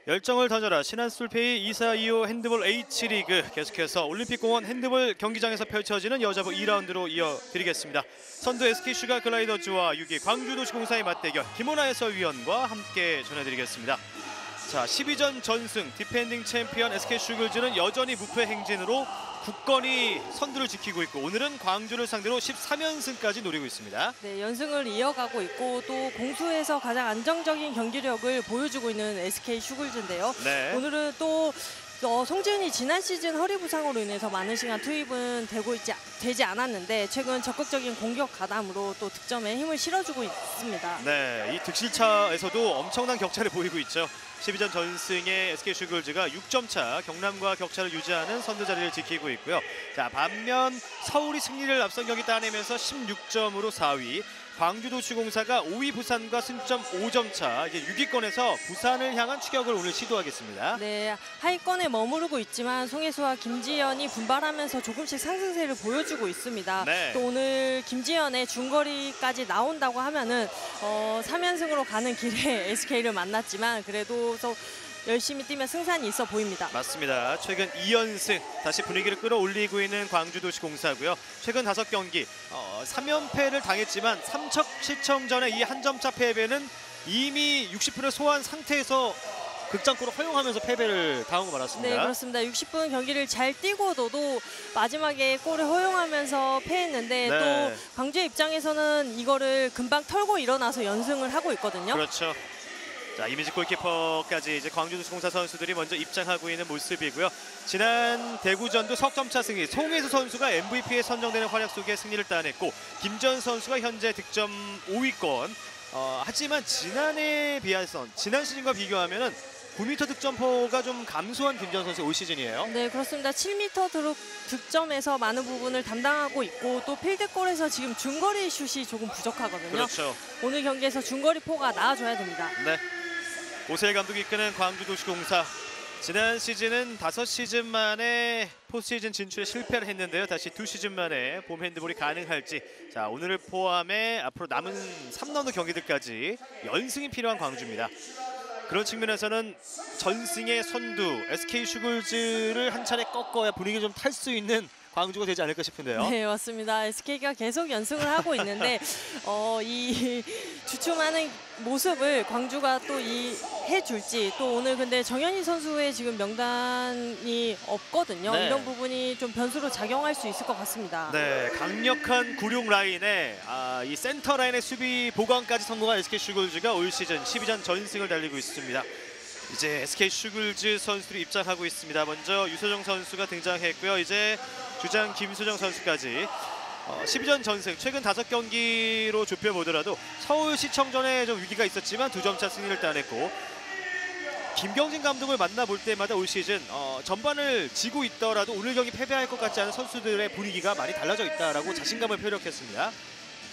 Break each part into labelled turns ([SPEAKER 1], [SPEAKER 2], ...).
[SPEAKER 1] 열정을 다져라 신한술페이 2425 핸드볼 H리그 계속해서 올림픽공원 핸드볼 경기장에서 펼쳐지는 여자부 2라운드로 이어드리겠습니다. 선두 SK슈가 글라이더즈와 6위 광주도시공사의 맞대결 김호나 해설위원과 함께 전해드리겠습니다. 자, 12전 전승 디펜딩 챔피언 SK슈글즈는 여전히 무패 행진으로 굳건히 선두를 지키고 있고 오늘은 광주를 상대로 13연승까지 노리고 있습니다.
[SPEAKER 2] 네, 연승을 이어가고 있고 또 공수에서 가장 안정적인 경기력을 보여주고 있는 SK슈글즈인데요.
[SPEAKER 1] 네.
[SPEAKER 2] 오늘은 또 송지은이 지난 시즌 허리 부상으로 인해서 많은 시간 투입은 되지 않았는데 최근 적극적인 공격 가담으로 또 득점에 힘을 실어주고 있습니다.
[SPEAKER 1] 네, 이 득실차에서도 엄청난 격차를 보이고 있죠. 12전 전승의 SK슈글즈가 6점 차 경남과 격차를 유지하는 선두 자리를 지키고 있고요. 자, 반면 서울이 승리를 앞선 경기 따내면서 16점으로 4위. 광주도시공사가 5위 부산과 승점 5점 차 이제 6위권에서 부산을 향한 추격을 오늘 시도하겠습니다.
[SPEAKER 2] 네, 하위권에 머무르고 있지만 송혜수와 김지연이 분발하면서 조금씩 상승세를 보여주고 있습니다.
[SPEAKER 1] 네.
[SPEAKER 2] 또 오늘 김지연의 중거리까지 나온다고 하면은 3연승으로 가는 길에 SK를 만났지만 그래도 열심히 뛰면 승산이 있어 보입니다.
[SPEAKER 1] 맞습니다. 최근 2연승 다시 분위기를 끌어올리고 있는 광주도시공사고요. 최근 5경기 3연패를 당했지만 삼척 시청전의 이 한 점차 패배는 이미 60분을 소화한 상태에서 극장골을 허용하면서 패배를 당하고 말았습니다.
[SPEAKER 2] 네, 그렇습니다. 60분 경기를 잘 뛰고도 마지막에 골을 허용하면서 패했는데
[SPEAKER 1] 네.
[SPEAKER 2] 또 광주의 입장에서는 이거를 금방 털고 일어나서 연승을 하고 있거든요.
[SPEAKER 1] 그렇죠. 자, 이미지 골키퍼까지 이제 광주도시공사 선수들이 먼저 입장하고 있는 모습이고요. 지난 대구전도 석점차 승리, 송혜수 선수가 MVP에 선정되는 활약 속에 승리를 따냈고 김전 선수가 현재 득점 5위권. 하지만 지난해에 비해서 지난 시즌과 비교하면은 9m 득점포가 좀 감소한 김전 선수 올 시즌이에요.
[SPEAKER 2] 네, 그렇습니다. 7m 득점에서 많은 부분을 담당하고 있고 또 필드골에서 지금 중거리 슛이 조금 부족하거든요.
[SPEAKER 1] 그렇죠.
[SPEAKER 2] 오늘 경기에서 중거리 포가 나와줘야 됩니다.
[SPEAKER 1] 네. 오세일 감독이 이끄는 광주도시공사 지난 시즌은 5시즌 만에 포스시즌 진출에 실패를 했는데요. 다시 2시즌 만에 봄 핸드볼이 가능할지 자, 오늘을 포함해 앞으로 남은 3라운드 경기들까지 연승이 필요한 광주입니다. 그런 측면에서는 전승의 선두 SK슈글즈를 한 차례 꺾어야 분위기를 좀 탈 수 있는 광주가 되지 않을까 싶은데요.
[SPEAKER 2] 네, 맞습니다. SK가 계속 연승을 하고 있는데 이 주춤하는 모습을 광주가 또 해줄지 또 오늘 근데 정현희 선수의 지금 명단이 없거든요.
[SPEAKER 1] 네.
[SPEAKER 2] 이런 부분이 좀 변수로 작용할 수 있을 것 같습니다.
[SPEAKER 1] 네, 강력한 96 라인에 이 센터 라인의 수비 보강까지 성공한 SK슈글즈가 올 시즌 12전 전승을 달리고 있습니다. 이제 SK슈글즈 선수들이 입장하고 있습니다. 먼저 유소정 선수가 등장했고요. 이제 주장 김수정 선수까지 12전 전승 최근 5경기로 좁혀보더라도 서울시청전에 좀 위기가 있었지만 2점 차 승리를 따냈고 김경진 감독을 만나볼 때마다 올 시즌 전반을 지고 있더라도 오늘 경기 패배할 것 같지 않은 선수들의 분위기가 많이 달라져 있다라고 자신감을 표력했습니다.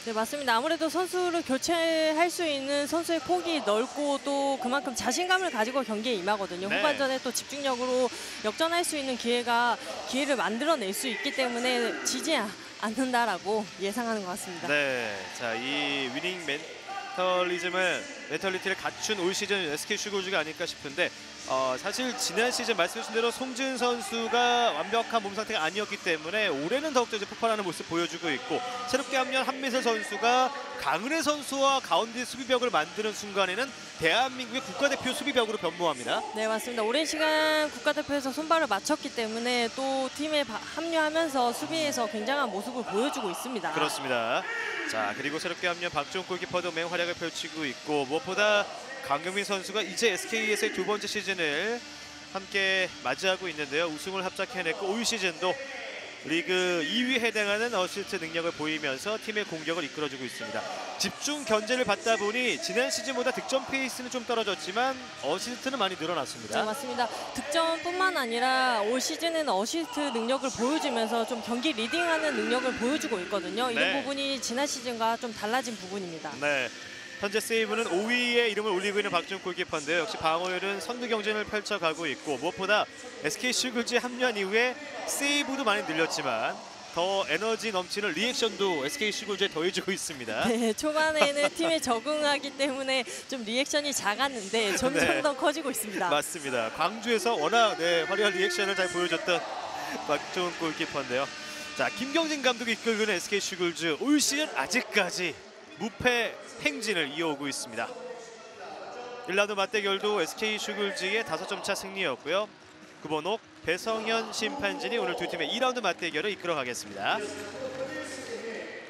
[SPEAKER 2] 네, 맞습니다. 아무래도 선수를 교체할 수 있는 선수의 폭이 넓고 또 그만큼 자신감을 가지고 경기에 임하거든요.
[SPEAKER 1] 네.
[SPEAKER 2] 후반전에 또 집중력으로 역전할 수 있는 기회를 만들어낼 수 있기 때문에 지지 않는다라고 예상하는 것 같습니다.
[SPEAKER 1] 네, 자, 이 위닝 멘탈리티를 갖춘 올 시즌 SK슈글즈가 아닐까 싶은데 사실 지난 시즌 말씀하신 대로 송지은 선수가 완벽한 몸 상태가 아니었기 때문에 올해는 더욱더 이제 폭발하는 모습 보여주고 있고 새롭게 합류한 한미슬 선수가 강은혜 선수와 가운데 수비벽을 만드는 순간에는 대한민국의 국가대표 수비벽으로 변모합니다.
[SPEAKER 2] 네, 맞습니다. 오랜 시간 국가대표에서 손발을 맞췄기 때문에 또 팀에 합류하면서 수비에서 굉장한 모습을 보여주고 있습니다.
[SPEAKER 1] 그렇습니다. 자, 그리고 새롭게 합류한 박지훈 골키퍼도 맹활약을 펼치고 있고 무엇보다 강경민 선수가 이제 SK에서의 2번째 시즌을 함께 맞이하고 있는데요. 우승을 합작해냈고 올 시즌도 리그 2위에 해당하는 어시스트 능력을 보이면서 팀의 공격을 이끌어주고 있습니다. 집중 견제를 받다 보니 지난 시즌보다 득점 페이스는 좀 떨어졌지만 어시스트는 많이 늘어났습니다.
[SPEAKER 2] 네, 맞습니다. 득점뿐만 아니라 올 시즌에는 어시스트 능력을 보여주면서 좀 경기 리딩하는 능력을 보여주고 있거든요. 이런
[SPEAKER 1] 네.
[SPEAKER 2] 부분이 지난 시즌과 좀 달라진 부분입니다.
[SPEAKER 1] 네. 현재 세이브는 5위에 이름을 올리고 있는 박지훈 골키퍼인데요. 역시 방어율은 선두 경쟁을 펼쳐가고 있고 무엇보다 SK슈글즈에 합류한 이후에 세이브도 많이 늘렸지만 더 에너지 넘치는 리액션도 SK 슈글즈에 더해주고 있습니다.
[SPEAKER 2] 네, 초반에는 팀에 적응하기 때문에 좀 리액션이 작았는데 점점
[SPEAKER 1] 네.
[SPEAKER 2] 더 커지고 있습니다.
[SPEAKER 1] 맞습니다. 광주에서 워낙 화려한 리액션을 잘 보여줬던 박종훈 골키퍼인데요. 자, 김경진 감독이 이끌고 있는 SK 슈글즈 올 시즌 아직까지 무패 행진을 이어오고 있습니다. 1라운드 맞대결도 SK 슈글즈의 5점 차 승리였고요. 구본옥, 배성현 심판진이 오늘 두 팀의 2라운드 맞대결을 이끌어 가겠습니다.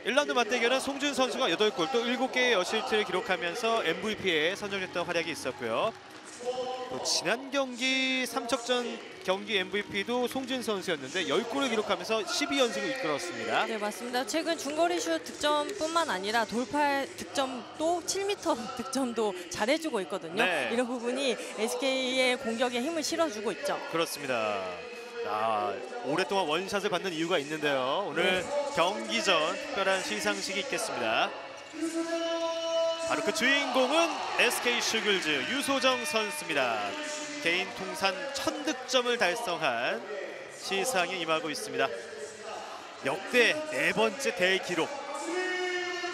[SPEAKER 1] 1라운드 맞대결은 송준 선수가 8골 또 7개의 어시스트를 기록하면서 MVP에 선정됐던 활약이 있었고요. 또 지난 경기 삼척전 경기 MVP도 송준 선수였는데 10골을 기록하면서 12연승을 이끌었습니다.
[SPEAKER 2] 네, 맞습니다. 최근 중거리 슛 득점뿐만 아니라 돌파 득점도 7m 득점도 잘해주고 있거든요.
[SPEAKER 1] 네.
[SPEAKER 2] 이런 부분이 SK의 공격에 힘을 실어주고 있죠.
[SPEAKER 1] 그렇습니다. 오랫동안 원샷을 받는 이유가 있는데요. 오늘 경기 전 특별한 시상식이 있겠습니다. 바로 그 주인공은 SK 슈글즈 유소정 선수입니다. 개인 통산 1000득점을 달성한 시상에 임하고 있습니다. 역대 4번째 대기록.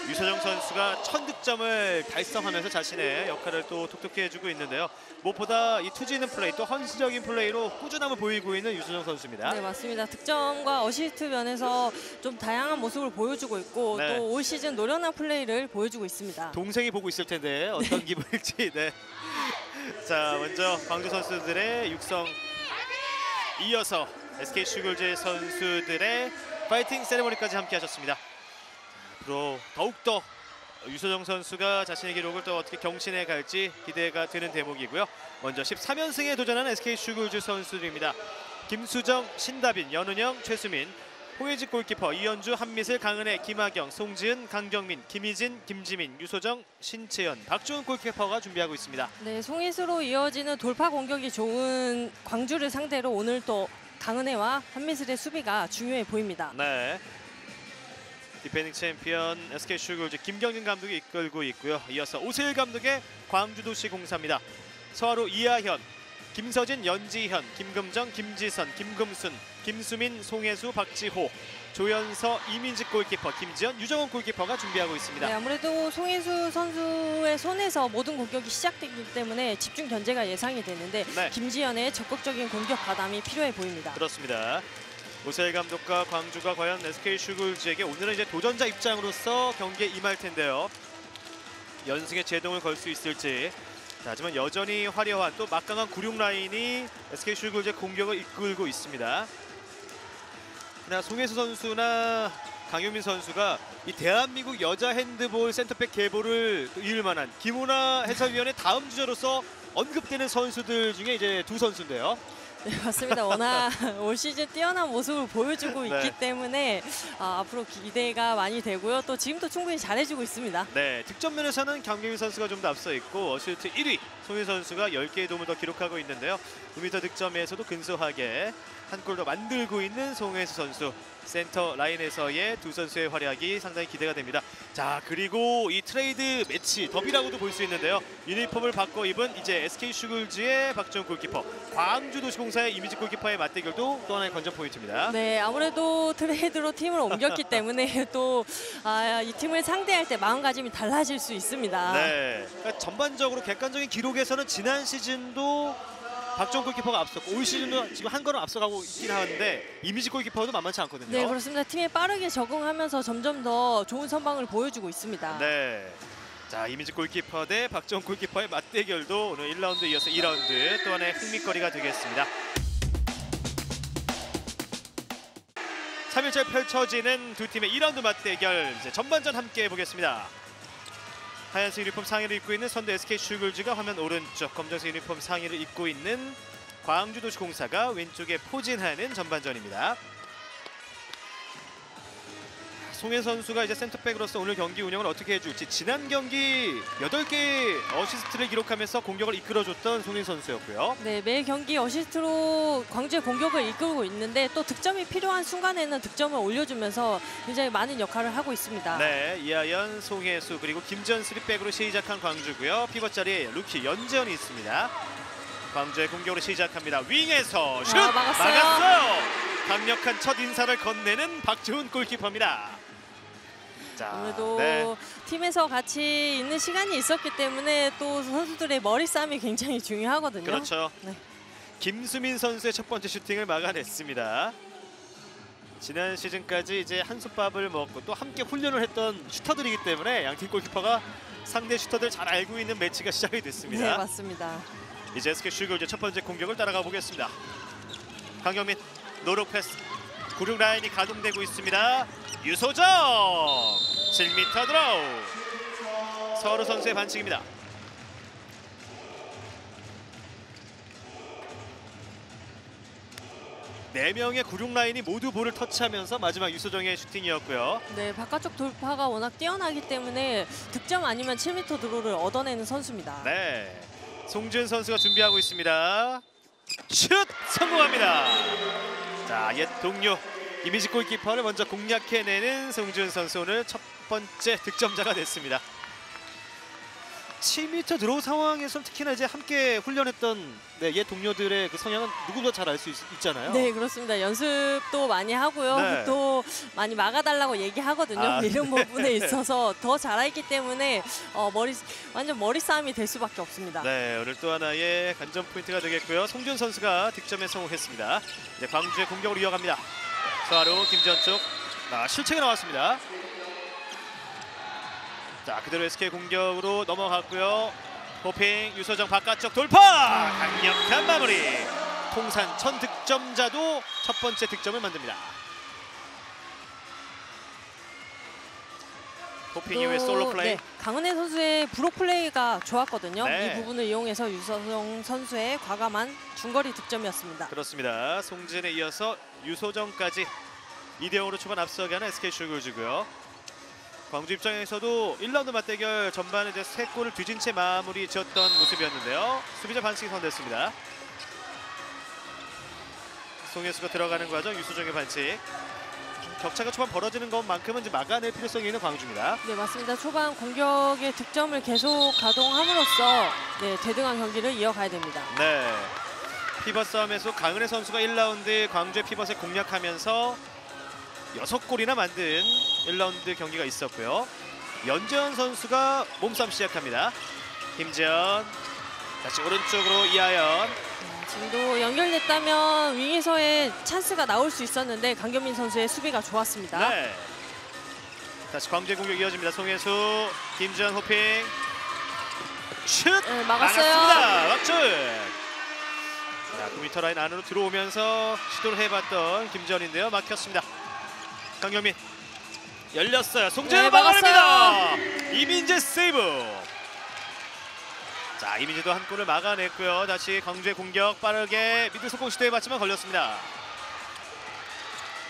[SPEAKER 1] 유소정 선수가 1000득점을 달성하면서 자신의 역할을 또 톡톡히 해주고 있는데요. 무엇보다 이 투지 있는 플레이 또 헌신적인 플레이로 꾸준함을 보이고 있는 유소정 선수입니다.
[SPEAKER 2] 네, 맞습니다. 득점과 어시스트 면에서 좀 다양한 모습을 보여주고 있고
[SPEAKER 1] 네.
[SPEAKER 2] 또 올 시즌 노련한 플레이를 보여주고 있습니다.
[SPEAKER 1] 동생이 보고 있을 텐데 어떤 기분일지. 네. 자, 먼저 광주 선수들의 육성 이어서 SK 슈글즈 선수들의 파이팅 세레모니까지 함께 하셨습니다. 앞으로 더욱더 유소정 선수가 자신의 기록을 또 어떻게 경신해 갈지 기대가 되는 대목이고요. 먼저 13연승에 도전하는 SK 슈글즈 선수들입니다. 김수정, 신다빈, 연은영, 최수민, 호예직 골키퍼, 이현주, 한미슬, 강은혜, 김하경, 송지은, 강경민, 김희진, 김지민, 유소정, 신채연, 박주은 골키퍼가 준비하고 있습니다.
[SPEAKER 2] 네, 송희수로 이어지는 돌파 공격이 좋은 광주를 상대로 오늘 또 강은혜와 한미슬의 수비가 중요해 보입니다.
[SPEAKER 1] 네. 디펜딩 챔피언 SK 슈글즈 김경진 감독이 이끌고 있고요. 이어서 오세일 감독의 광주도시공사입니다. 서하로 이하현, 김서진, 연지현, 김금정, 김지선, 김금순, 김수민, 송혜수, 박지호, 조연서, 이민직 골키퍼, 김지현, 유정원 골키퍼가 준비하고 있습니다.
[SPEAKER 2] 네, 아무래도 송혜수 선수의 손에서 모든 공격이 시작되기 때문에 집중 견제가 예상이 되는데
[SPEAKER 1] 네.
[SPEAKER 2] 김지현의 적극적인 공격 가담이 필요해 보입니다.
[SPEAKER 1] 그렇습니다. 오세일 감독과 광주가 과연 SK 슈글즈에게 오늘은 이제 도전자 입장으로서 경기에 임할 텐데요. 연승에 제동을 걸 수 있을지. 자, 하지만 여전히 화려한 또 막강한 96 라인이 SK 슈글즈의 공격을 이끌고 있습니다. 그러나 송혜수 선수나 강효민 선수가 이 대한민국 여자 핸드볼 센터백 계보를 이을 만한 김우나 해설위원의 다음 주자로서 언급되는 선수들 중에 이제 두 선수인데요.
[SPEAKER 2] 네, 맞습니다. 워낙 올 시즌 뛰어난 모습을 보여주고
[SPEAKER 1] 네.
[SPEAKER 2] 있기 때문에 앞으로 기대가 많이 되고요. 또 지금도 충분히 잘해주고 있습니다.
[SPEAKER 1] 네, 득점 면에서는 강경민 선수가 좀 더 앞서 있고 어시스트 1위 송혜 선수가 10개의 도움을 더 기록하고 있는데요. 9m 득점에서도 근소하게 한 골 더 만들고 있는 송혜수 선수. 센터 라인에서의 두 선수의 활약이 상당히 기대가 됩니다. 자, 그리고 이 트레이드 매치 더비라고도 볼 수 있는데요. 유니폼을 바꿔 입은 이제 SK 슈글즈의 박정훈 골키퍼, 광주도시공사의 이미지 골키퍼의 맞대결도 또 하나의 관전 포인트입니다.
[SPEAKER 2] 네, 아무래도 트레이드로 팀을 옮겼기 때문에 또 이 팀을 상대할 때 마음가짐이 달라질 수 있습니다.
[SPEAKER 1] 네, 그러니까 전반적으로 객관적인 기록에서는 지난 시즌도 박정훈 골키퍼가 앞섰고 올 시즌도 지금 한 걸음 앞서가고 있긴 하는데 이미지 골키퍼도 만만치 않거든요.
[SPEAKER 2] 네, 그렇습니다. 팀에 빠르게 적응하면서 점점 더 좋은 선방을 보여주고 있습니다.
[SPEAKER 1] 네. 자, 이미지 골키퍼 대 박정훈 골키퍼의 맞대결도 오늘 1라운드 이어서 2라운드 또 하나의 흥미거리가 되겠습니다. 3일째 펼쳐지는 두 팀의 2라운드 맞대결, 이제 전반전 함께 해보겠습니다. 하얀색 유니폼 상의를 입고 있는 선두 SK 슈글즈가 화면 오른쪽, 검정색 유니폼 상의를 입고 있는 광주도시공사가 왼쪽에 포진하는 전반전입니다. 송혜 선수가 이제 센터백으로서 오늘 경기 운영을 어떻게 해줄지, 지난 경기 8개의 어시스트를 기록하면서 공격을 이끌어줬던 송혜 선수였고요.
[SPEAKER 2] 네, 매 경기 어시스트로 광주의 공격을 이끌고 있는데 또 득점이 필요한 순간에는 득점을 올려주면서 굉장히 많은 역할을 하고 있습니다.
[SPEAKER 1] 네, 이하연, 송혜수 그리고 김지현 3백으로 시작한 광주고요. 피벗 자리에 루키 연재현이 있습니다. 광주의 공격으로 시작합니다. 윙에서 슛!
[SPEAKER 2] 막았어요.
[SPEAKER 1] 막았어요. 강력한 첫 인사를 건네는 박주훈 골키퍼입니다. 자,
[SPEAKER 2] 아무래도
[SPEAKER 1] 네.
[SPEAKER 2] 팀에서 같이 있는 시간이 있었기 때문에 또 선수들의 머리 싸움이 굉장히 중요하거든요.
[SPEAKER 1] 그렇죠.
[SPEAKER 2] 네.
[SPEAKER 1] 김수민 선수의 첫 번째 슈팅을 막아냈습니다. 지난 시즌까지 이제 한솥밥을 먹고 또 함께 훈련을 했던 슈터들이기 때문에 양팀 골키퍼가 상대 슈터들 잘 알고 있는 매치가 시작이 됐습니다.
[SPEAKER 2] 네, 맞습니다.
[SPEAKER 1] 이제 SK 슈글즈 첫 번째 공격을 따라가 보겠습니다. 강경민 노력 패스, 96 라인이 가동되고 있습니다. 유소정 7m 드로우. 서로 선수의 반칙입니다. 네 명의 96 라인이 모두 볼을 터치하면서 마지막 유소정의 슈팅이었고요.
[SPEAKER 2] 네, 바깥쪽 돌파가 워낙 뛰어나기 때문에 득점 아니면 7m 드로우를 얻어내는 선수입니다.
[SPEAKER 1] 네, 송준 선수가 준비하고 있습니다. 슛 성공합니다. 자, 옛 동료 이미지 골키퍼를 먼저 공략해내는 송준 선수, 오늘 첫 번째 득점자가 됐습니다. 7m 드로우 상황에서 특히나 이제 함께 훈련했던 옛 동료들의 그 성향은 누구보다 잘 알 수 있잖아요.
[SPEAKER 2] 네, 그렇습니다. 연습도 많이 하고요.
[SPEAKER 1] 네.
[SPEAKER 2] 또 많이 막아달라고 얘기하거든요.
[SPEAKER 1] 아,
[SPEAKER 2] 이런 부분에 있어서 더 잘했기 때문에 완전 머리 싸움이 될 수밖에 없습니다.
[SPEAKER 1] 네, 오늘 또 하나의 관전 포인트가 되겠고요. 송준 선수가 득점에 성공했습니다. 이제 광주의 공격으로 이어갑니다. 서하루 김지현 쪽 실책이 나왔습니다. 자, 그대로 SK 공격으로 넘어갔고요. 호핑 유소정 바깥쪽 돌파, 강력한 마무리. 통산 1000 득점자도 첫 번째 득점을 만듭니다. 호핑 이후에 솔로 플레이.
[SPEAKER 2] 네, 강은혜 선수의 브록 플레이가 좋았거든요.
[SPEAKER 1] 네.
[SPEAKER 2] 이 부분을 이용해서 유소정 선수의 과감한 중거리 득점이었습니다.
[SPEAKER 1] 그렇습니다. 송진에 이어서 유소정까지 2대0으로 초반 앞서가는 SK 슈글즈고요. 광주 입장에서도 1라운드 맞대결 전반에 이제 3골을 뒤진 채 마무리 지었던 모습이었는데요. 수비자 반칙이 선됐습니다. 송혜수가 들어가는 과정, 유소정의 반칙. 격차가 초반 벌어지는 것만큼은 이제 막아낼 필요성이 있는 광주입니다.
[SPEAKER 2] 네, 맞습니다. 초반 공격의 득점을 계속 가동함으로써 대등한 경기를 이어가야 됩니다.
[SPEAKER 1] 네, 피벗 싸움에서 강은혜 선수가 1라운드 광주의 피벗을 공략하면서 6골이나 만든 1라운드 경기가 있었고요. 연재현 선수가 몸싸움 시작합니다. 김재현, 다시 오른쪽으로 이하연.
[SPEAKER 2] 지금도 연결됐다면 윙에서의 찬스가 나올 수 있었는데 강경민 선수의 수비가 좋았습니다.
[SPEAKER 1] 네, 다시 광주의 공격 이어집니다. 송혜수, 김재현 호핑. 슛!
[SPEAKER 2] 네, 막았어요.
[SPEAKER 1] 막았습니다. 박준. 자, 9m 라인 안으로 들어오면서 시도를 해봤던 김재현인데요. 막혔습니다. 강경민 열렸어요. 송재현
[SPEAKER 2] 네,
[SPEAKER 1] 막아냅니다. 이민재 세이브. 자, 이민재도 한 골을 막아냈고요. 다시 광주의 공격 빠르게 미드 속공 시도해봤지만 걸렸습니다.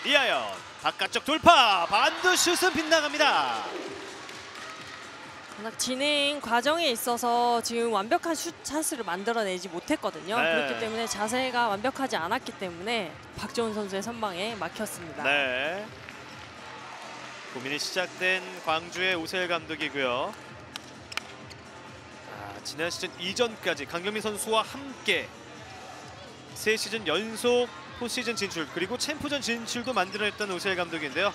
[SPEAKER 1] 이하연 바깥쪽 돌파, 반드 슛은 빗나갑니다.
[SPEAKER 2] 워낙 진행 과정에 있어서 지금 완벽한 슛 찬스를 만들어내지 못했거든요.
[SPEAKER 1] 네.
[SPEAKER 2] 그렇기 때문에 자세가 완벽하지 않았기 때문에 박지훈 선수의 선방에 막혔습니다.
[SPEAKER 1] 네, 고민이 시작된 광주의 오세일 감독이고요. 지난 시즌 이전까지 강경민 선수와 함께 3시즌 연속 포시즌 진출, 그리고 챔프전 진출도 만들어냈던 오세일 감독인데요.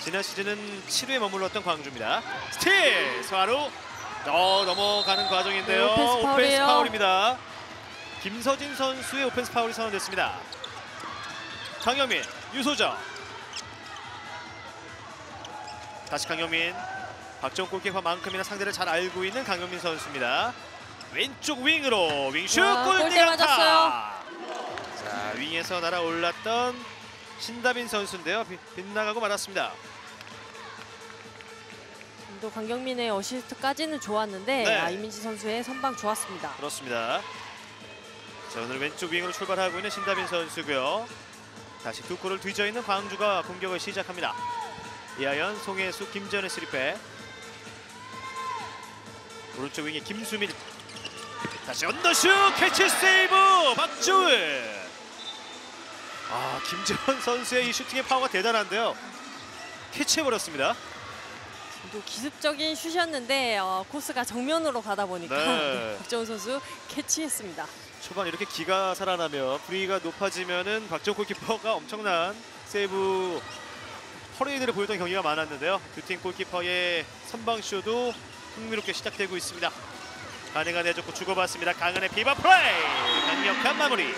[SPEAKER 1] 지난 시즌은 7위에 머물렀던 광주입니다. 스틸! 서하루 넘어가는 과정인데요.
[SPEAKER 2] 네,
[SPEAKER 1] 오펜스 파울입니다. 김서진 선수의 오펜스 파울이 선언됐습니다. 강경민, 유소정. 다시 강경민. 박정훈 골키퍼만큼이나 상대를 잘 알고 있는 강경민 선수입니다. 왼쪽 윙으로 윙슛, 골대
[SPEAKER 2] 맞았어요.
[SPEAKER 1] 자, 윙에서 날아올랐던 신다빈 선수인데요. 빗나가고 말았습니다.
[SPEAKER 2] 또 강경민의 어시스트까지는 좋았는데
[SPEAKER 1] 네.
[SPEAKER 2] 이민지 선수의 선방 좋았습니다.
[SPEAKER 1] 그렇습니다. 자, 오늘 왼쪽 윙으로 출발하고 있는 신다빈 선수고요. 다시 두 골을 뒤져 있는 광주가 공격을 시작합니다. 이하연, 송혜수, 김재현의 3백. 오른쪽 윙에 김수민. 다시 언더슛, 캐치 세이브 박주훈. 김재현 선수의 이 슈팅의 파워가 대단한데요. 캐치해버렸습니다.
[SPEAKER 2] 또 기습적인 슛이었는데 코스가 정면으로 가다 보니까
[SPEAKER 1] 네.
[SPEAKER 2] 박정훈 선수 캐치했습니다.
[SPEAKER 1] 초반 이렇게 기가 살아나며 분위기가 높아지면은 박지원 골키퍼가 엄청난 세이브 퍼레이드를 보였던 경기가 많았는데요. 두 팀 골키퍼의 선방쇼도 흥미롭게 시작되고 있습니다. 강은혜가 내줬고 주고받습니다. 강은혜 비바 플레이! 강력한 마무리!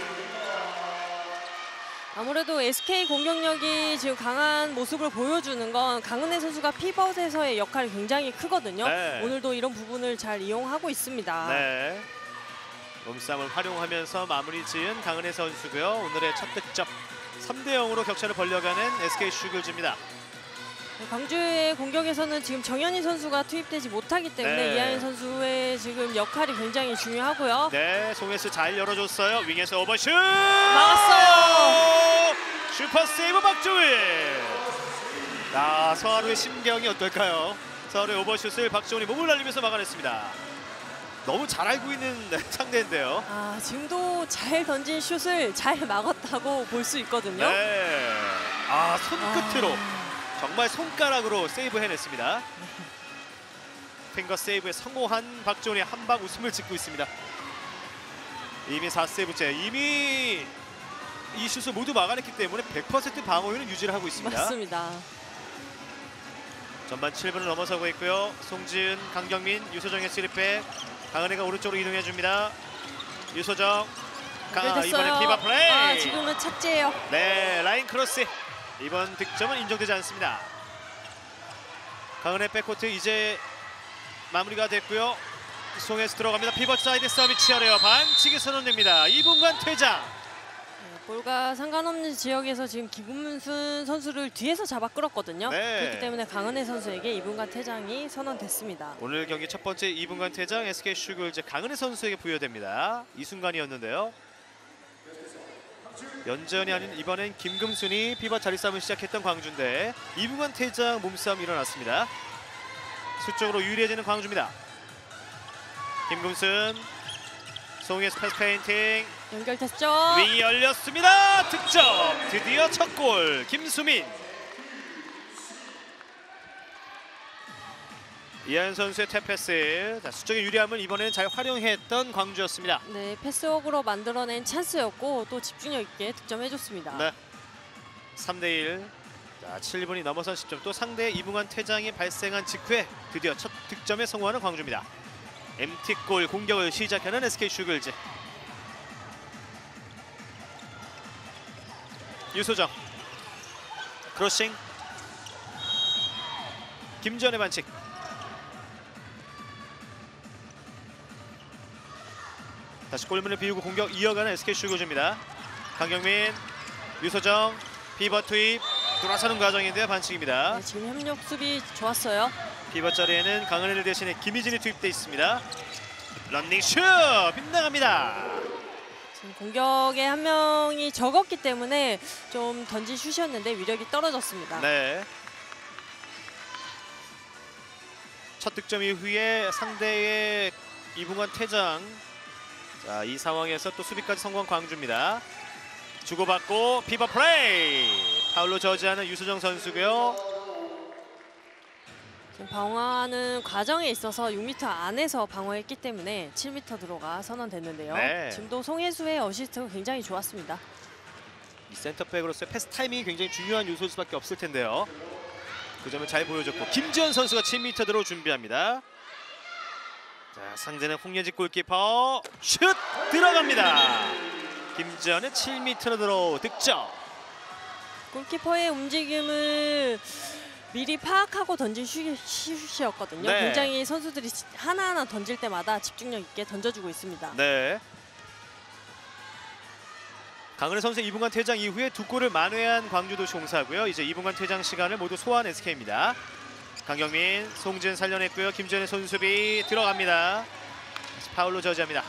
[SPEAKER 2] 아무래도 SK 공격력이 지금 강한 모습을 보여주는 건 강은혜 선수가 피벗에서의 역할이 굉장히 크거든요.
[SPEAKER 1] 네.
[SPEAKER 2] 오늘도 이런 부분을 잘 이용하고 있습니다.
[SPEAKER 1] 네. 몸싸움을 활용하면서 마무리 지은 강은혜 선수고요. 오늘의 첫 득점 3대0으로 격차를 벌려가는 SK 슈글즈입니다.
[SPEAKER 2] 광주의 공격에서는 지금 정현희 선수가 투입되지 못하기 때문에
[SPEAKER 1] 네.
[SPEAKER 2] 이하연 선수의 지금 역할이 굉장히 중요하고요.
[SPEAKER 1] 네, 송혜수 잘 열어줬어요. 윙에서 오버슛!
[SPEAKER 2] 막았어요!
[SPEAKER 1] 슈퍼 세이브 박종일! 아, 서하루의 심경이 어떨까요? 서하루의 오버슛을 박종일이 몸을 날리면서 막아냈습니다. 너무 잘 알고 있는 상대인데요.
[SPEAKER 2] 아, 지금도 잘 던진 슛을 잘 막았다고 볼 수 있거든요.
[SPEAKER 1] 네. 아, 손끝으로. 정말 손가락으로 세이브 해냈습니다. 핑거 세이브에 성공한 박종훈이 한방 웃음을 짓고 있습니다. 이미 4세이브째, 이미 이 슛을 모두 막아냈기 때문에 100% 방어율은 유지를 하고 있습니다.
[SPEAKER 2] 맞습니다.
[SPEAKER 1] 전반 7분을 넘어서고 있고요. 송지은, 강경민, 유소정의 3백. 강은혜가 오른쪽으로 이동해줍니다. 유소정, 이번엔 피바 플레이.
[SPEAKER 2] 아, 지금은 착지예요.
[SPEAKER 1] 네, 라인 크로스. 이번 득점은 인정되지 않습니다. 강은혜 백코트 이제 마무리가 됐고요. 송에서 들어갑니다. 피벗 사이드 싸움이 치열해요. 반칙이 선언됩니다. 2분간 퇴장.
[SPEAKER 2] 네, 볼과 상관없는 지역에서 지금 김문순 선수를 뒤에서 잡아 끌었거든요.
[SPEAKER 1] 네.
[SPEAKER 2] 그렇기 때문에 강은혜 선수에게 2분간 퇴장이 선언됐습니다.
[SPEAKER 1] 오늘 경기 첫 번째 2분간 퇴장 SK 슈글즈 강은혜 선수에게 부여됩니다. 이 순간이었는데요. 연전이 아닌 이번엔 김금순이 피벗 자리 싸움을 시작했던 광주인데 2분간 퇴장 몸싸움이 일어났습니다. 수적으로 유리해지는 광주입니다. 김금순, 송혜수 패스 페인팅.
[SPEAKER 2] 연결됐죠?
[SPEAKER 1] 윙이 열렸습니다. 득점! 드디어 첫 골 김수민. 이하연 선수의 탭패스. 수적인 유리함을 이번에는 잘 활용했던 광주였습니다.
[SPEAKER 2] 네, 패스워크로 만들어낸 찬스였고 또 집중력 있게 득점해줬습니다.
[SPEAKER 1] 네, 3대1. 자, 7분이 넘어선 시점 또 상대의 2분간 퇴장이 발생한 직후에 드디어 첫 득점에 성공하는 광주입니다. MT골 공격을 시작하는 SK 슈글즈. 유소정 크로싱. 김지현의 반칙. 다시 골문을 비우고 공격 이어가는 SK 슈글즈입니다. 강경민, 유소정, 피벗 투입. 돌아서는 과정인데요. 반칙입니다.
[SPEAKER 2] 네, 지금 협력 수비 좋았어요.
[SPEAKER 1] 피벗 자리에는 강은혜를 대신해 김희진이 투입돼 있습니다. 런닝 슛! 빗나갑니다.
[SPEAKER 2] 지금 공격에 한 명이 적었기 때문에 좀 던진 슛이었는데 위력이 떨어졌습니다.
[SPEAKER 1] 네. 첫 득점 이후에 상대의 2분간 퇴장. 자, 이 상황에서 또 수비까지 성공한 광주입니다. 주고받고 피벗 플레이. 파울로 저지하는 유수정 선수고요.
[SPEAKER 2] 지금 방어하는 과정에 있어서 6m 안에서 방어했기 때문에 7m 들어가 선언됐는데요.
[SPEAKER 1] 네.
[SPEAKER 2] 지금도 송혜수의 어시스트가 굉장히 좋았습니다.
[SPEAKER 1] 이 센터백으로서의 패스 타이밍이 굉장히 중요한 요소일 수밖에 없을 텐데요. 그 점을 잘 보여줬고 김지현 선수가 7m 들어 준비합니다. 자, 상대는 홍예직 골키퍼. 슛! 들어갑니다. 김지현의 7m로 들어 득점.
[SPEAKER 2] 골키퍼의 움직임을 미리 파악하고 던진 슛이었거든요.
[SPEAKER 1] 네.
[SPEAKER 2] 굉장히 선수들이 하나하나 던질 때마다 집중력 있게 던져주고 있습니다.
[SPEAKER 1] 네. 강은혜 선수의 2분간 퇴장 이후에 2골을 만회한 광주도시 공사고요. 이제 2분간 퇴장 시간을 모두 소화한 SK입니다. 강경민, 송지은 살려냈고요. 김지현의 손수비 들어갑니다. 파울로 저지합니다.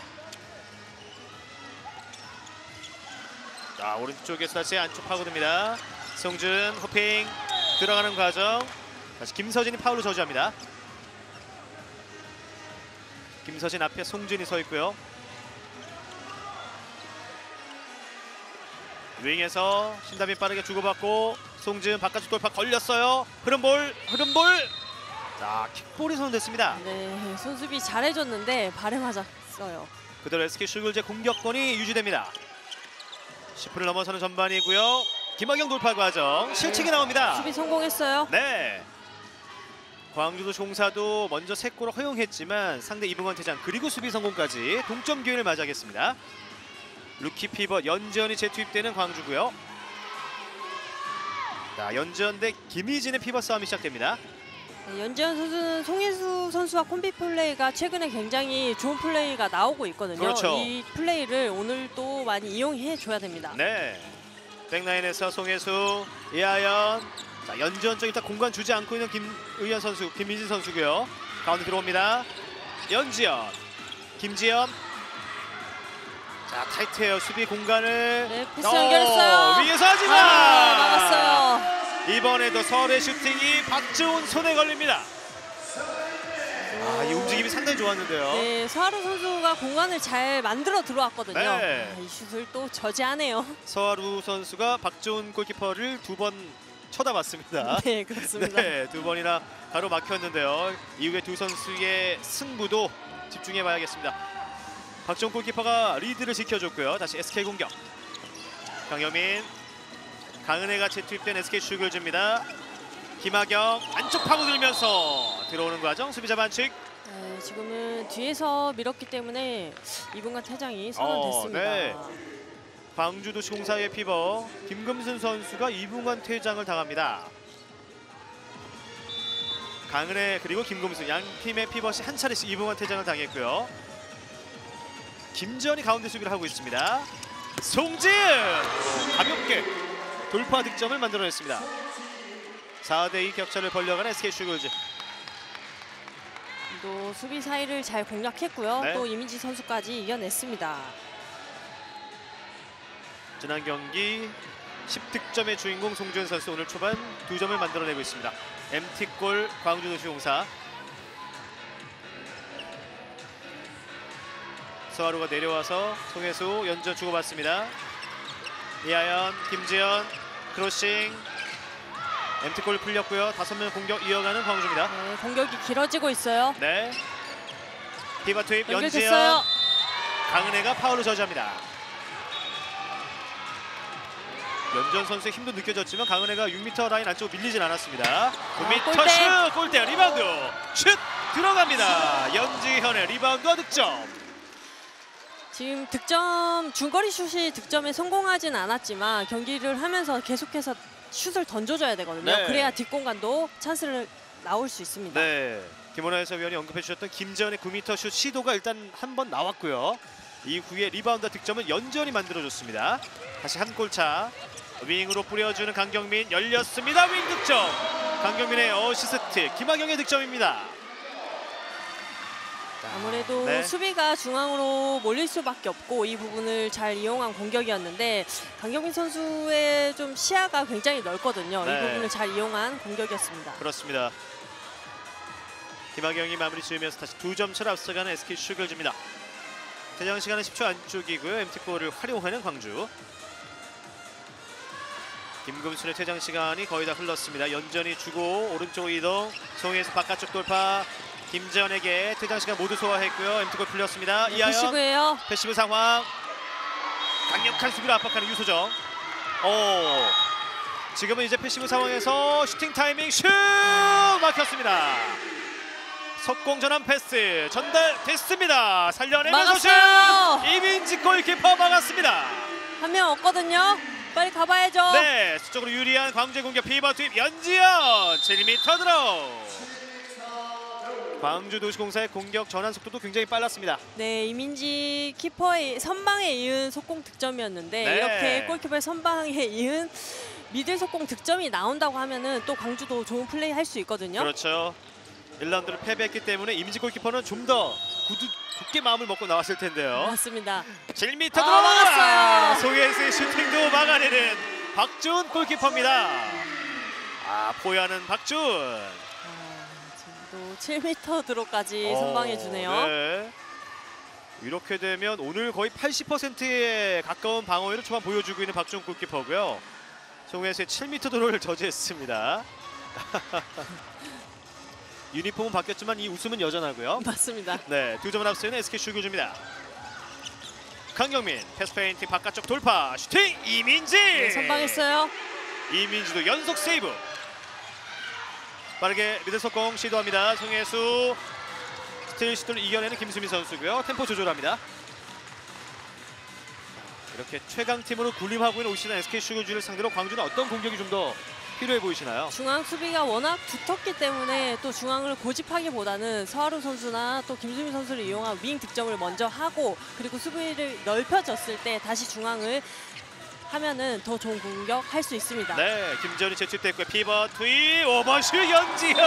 [SPEAKER 1] 자, 오른쪽에서 다시 안쪽 파고듭니다. 송지은 호핑 들어가는 과정. 다시 김서진이 파울로 저지합니다. 김서진 앞에 송진이 서 있고요. 윙에서 신담이 빠르게 주고받고 송지은 바깥쪽 돌파 걸렸어요. 흐름볼. 자, 킥볼이 선언됐습니다.
[SPEAKER 2] 네, 손수비 잘해줬는데 발에 맞았어요.
[SPEAKER 1] 그대로 SK 슈글즈의 공격권이 유지됩니다. 10분을 넘어서는 전반이고요. 김학영 돌파 과정 실책이 나옵니다.
[SPEAKER 2] 수비 성공했어요.
[SPEAKER 1] 네. 광주도시공사도 먼저 3골을 허용했지만 상대 이붕원 퇴장 그리고 수비 성공까지 동점 기회를 맞이하겠습니다. 루키 피벗 연지현이 재투입되는 광주고요. 자, 연지현 대 김희진의 피벗 싸움이 시작됩니다.
[SPEAKER 2] 네, 연지현 선수는 송혜수 선수와 콤비 플레이가 최근에 굉장히 좋은 플레이가 나오고 있거든요.
[SPEAKER 1] 그렇죠.
[SPEAKER 2] 이 플레이를 오늘 또 많이 이용해 줘야 됩니다.
[SPEAKER 1] 네. 백라인에서 송혜수, 이하연. 자, 연지현 쪽 일단 공간 주지 않고 있는 김의현 선수, 김민진 선수고요. 가운데 들어옵니다. 연지현, 김지현. 자, 타이트해요. 수비 공간을.
[SPEAKER 2] 네, 패스 연결했어요.
[SPEAKER 1] 위에서 하지만
[SPEAKER 2] 막았어요.
[SPEAKER 1] 이번에도 서울의 슈팅이 박지훈 손에 걸립니다. 이 움직임이 상당히 좋았는데요.
[SPEAKER 2] 네, 서하루 선수가 공간을 잘 만들어 들어왔거든요.
[SPEAKER 1] 네.
[SPEAKER 2] 이 슛을 또 저지하네요.
[SPEAKER 1] 서하루 선수가 박지훈 골키퍼를 2번 쳐다봤습니다.
[SPEAKER 2] 네, 그렇습니다.
[SPEAKER 1] 네, 2번이나 가로막혔는데요. 이후에 두 선수의 승부도 집중해봐야겠습니다. 박지훈 골키퍼가 리드를 지켜줬고요. 다시 SK 공격. 강여민, 강은혜가 재투입된 SK 슈글즈입니다. 김학영 안쪽 파고들면서 들어오는 과정 수비자 반칙.
[SPEAKER 2] 네, 지금은 뒤에서 밀었기 때문에 이분간 퇴장이 선언됐습니다.
[SPEAKER 1] 네. 광주도시공사의 피버 김금순 선수가 2분간 퇴장을 당합니다. 강은혜 그리고 김금순 양 팀의 피벗이 한 차례씩 2분간 퇴장을 당했고요. 김지현이 가운데 수비를 하고 있습니다. 송지은 가볍게 돌파 득점을 만들어냈습니다. 4대2 격차를 벌려가는 SK 슈글즈.
[SPEAKER 2] 또 수비 사이를 잘 공략했고요.
[SPEAKER 1] 네.
[SPEAKER 2] 또 이민지 선수까지 이겨냈습니다.
[SPEAKER 1] 지난 경기 10득점의 주인공 송지은 선수 오늘 초반 2점을 만들어내고 있습니다. MT골 광주도시공사. 서하루가 내려와서 송혜수 연전 주고받습니다. 이하연, 김지현 크로싱. MT골 풀렸고요. 5명 공격 이어가는 광주입니다.
[SPEAKER 2] 네, 공격이 길어지고 있어요.
[SPEAKER 1] 네. 피바 투입 연지현.
[SPEAKER 2] 연결됐어요.
[SPEAKER 1] 강은혜가 파울을 저지합니다. 연전 선수의 힘도 느껴졌지만 강은혜가 6m 라인 안쪽으로 밀리진 않았습니다. 9m
[SPEAKER 2] 골대.
[SPEAKER 1] 슛! 골대 리바운드! 슛! 들어갑니다. 연지현의 리바운드와 득점.
[SPEAKER 2] 지금 득점 중거리 슛이 득점에 성공하진 않았지만 경기를 하면서 계속해서 슛을 던져줘야 되거든요.
[SPEAKER 1] 네.
[SPEAKER 2] 그래야 뒷공간도 찬스를 나올 수 있습니다.
[SPEAKER 1] 네. 김원하 해설위원이 언급해 주셨던 김지현의 9m 슛 시도가 일단 한 번 나왔고요. 이후에 리바운드 득점은 연지현이 만들어줬습니다. 다시 한 골차. 윙으로 뿌려주는 강경민 열렸습니다. 윙 득점. 강경민의 어시스트, 김학영의 득점입니다.
[SPEAKER 2] 아무래도
[SPEAKER 1] 네.
[SPEAKER 2] 수비가 중앙으로 몰릴 수밖에 없고 이 부분을 잘 이용한 공격이었는데 강경민 선수의 좀 시야가 굉장히 넓거든요.
[SPEAKER 1] 네.
[SPEAKER 2] 이 부분을 잘 이용한 공격이었습니다.
[SPEAKER 1] 그렇습니다. 김학영이 마무리 지으면서 다시 2점 차를 앞서가는 SK 슈글즈입니다. 퇴장 시간은 10초 안쪽이고요. MT골을 활용하는 광주. 김금순의 퇴장 시간이 거의 다 흘렀습니다. 연전이 주고 오른쪽으로 이동. 송혜수 바깥쪽 돌파. 김지현에게 퇴장 시간 모두 소화했고요. MT골 풀렸습니다.
[SPEAKER 2] 네,
[SPEAKER 1] 이하연
[SPEAKER 2] 패시브예요.
[SPEAKER 1] 패시브 상황. 강력한 수비로 압박하는 유소정. 지금은 이제 패시브 상황에서 슈팅 타이밍 슛 막혔습니다. 속공 전환 패스 전달됐습니다. 살려내면서
[SPEAKER 2] 막았어요.
[SPEAKER 1] 슛! 이민지 골키퍼 막았습니다.
[SPEAKER 2] 한 명 없거든요. 빨리 가봐야죠.
[SPEAKER 1] 네, 수적으로 유리한 광주의 공격 피버 투입 연지현 7m 들어. 광주도시공사의 공격 전환 속도도 굉장히 빨랐습니다.
[SPEAKER 2] 네, 이민지 키퍼의 선방에 이은 속공 득점이었는데
[SPEAKER 1] 네.
[SPEAKER 2] 이렇게 골키퍼의 선방에 이은 미들 속공 득점이 나온다고 하면은 또 광주도 좋은 플레이 할 수 있거든요.
[SPEAKER 1] 그렇죠. 1라운드를 패배했기 때문에 이민지 골키퍼는 좀 더 굳게 마음을 먹고 나왔을 텐데요.
[SPEAKER 2] 맞습니다.
[SPEAKER 1] 7m
[SPEAKER 2] 막았어요.
[SPEAKER 1] 들어가! 송혜수의 슈팅도 막아내는 박준 골키퍼입니다. 포야는 박준.
[SPEAKER 2] 지금도 7m 드로까지 선방해 주네요.
[SPEAKER 1] 네. 이렇게 되면 오늘 거의 80%에 가까운 방어율을 초반 보여주고 있는 박준 골키퍼고요. 송혜수의 7m 드로를 저지했습니다. 유니폼은 바뀌었지만 이 웃음은 여전하고요.
[SPEAKER 2] 맞습니다.
[SPEAKER 1] 네, 2점을 앞서는 SK 슈글즈입니다. 강경민 패스 페인팅 바깥쪽 돌파 슈팅 이민지.
[SPEAKER 2] 네, 선방했어요.
[SPEAKER 1] 이민지도 연속 세이브. 빠르게 미들 속공 시도합니다. 송혜수 스틸 시도를 이겨내는 김수민 선수고요. 템포 조절합니다. 이렇게 최강팀으로 군림하고 있는 올 시즌 SK슈거즈를 상대로 광주는 어떤 공격이 좀 더 필요해 보이시나요?
[SPEAKER 2] 중앙 수비가 워낙 두텁기 때문에 또 중앙을 고집하기보다는 서하루 선수나 또 김수민 선수를 이용한 윙 득점을 먼저 하고 그리고 수비를 넓혀졌을 때 다시 중앙을 하면은 더 좋은 공격 할 수 있습니다.
[SPEAKER 1] 네, 김재현이 제출됐고요. 피벗 투입 오버슛 연지현.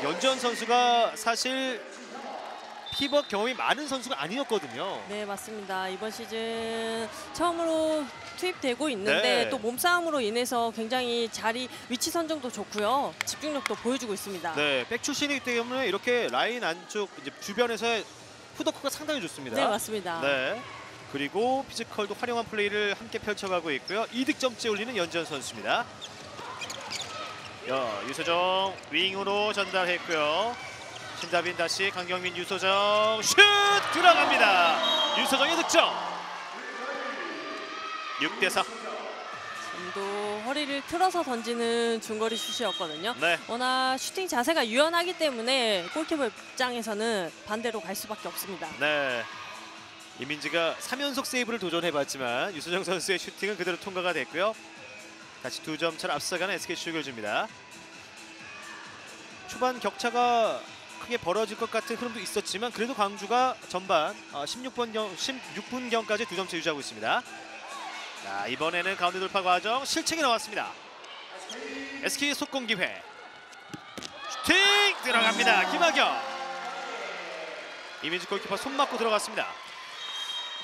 [SPEAKER 1] 연지현 선수가 사실 피벗 경험이 많은 선수가 아니었거든요.
[SPEAKER 2] 네, 맞습니다. 이번 시즌 처음으로 투입되고 있는데
[SPEAKER 1] 네.
[SPEAKER 2] 또 몸싸움으로 인해서 굉장히 위치 선정도 좋고요. 집중력도 보여주고 있습니다.
[SPEAKER 1] 네, 백 출신이기 때문에 이렇게 라인 안쪽 이제 주변에서의 푸더크가 상당히 좋습니다.
[SPEAKER 2] 네, 맞습니다.
[SPEAKER 1] 네. 그리고 피지컬도 활용한 플레이를 함께 펼쳐가고 있고요. 2득점째 올리는 연지현 선수입니다. 유소정 윙으로 전달했고요. 신다빈 다시 강경민 유소정 슛 들어갑니다. 유소정의 득점. 6대4.
[SPEAKER 2] 지금도 허리를 틀어서 던지는 중거리 슛이었거든요.
[SPEAKER 1] 네.
[SPEAKER 2] 워낙 슈팅 자세가 유연하기 때문에 골키퍼 입장에서는 반대로 갈 수밖에 없습니다.
[SPEAKER 1] 네. 이민지가 3연속 세이브를 도전해봤지만 유소정 선수의 슈팅은 그대로 통과가 됐고요. 다시 2점 차를 앞서가는 SK슈거즈입니다. 초반 격차가 크게 벌어질 것 같은 흐름도 있었지만 그래도 광주가 전반 16분경까지 2점차 유지하고 있습니다. 자, 이번에는 가운데 돌파 과정 실책이 나왔습니다. SK의 속공 기회. 슈팅 들어갑니다. 김학영. 이민지 골키퍼 손 맞고 들어갔습니다.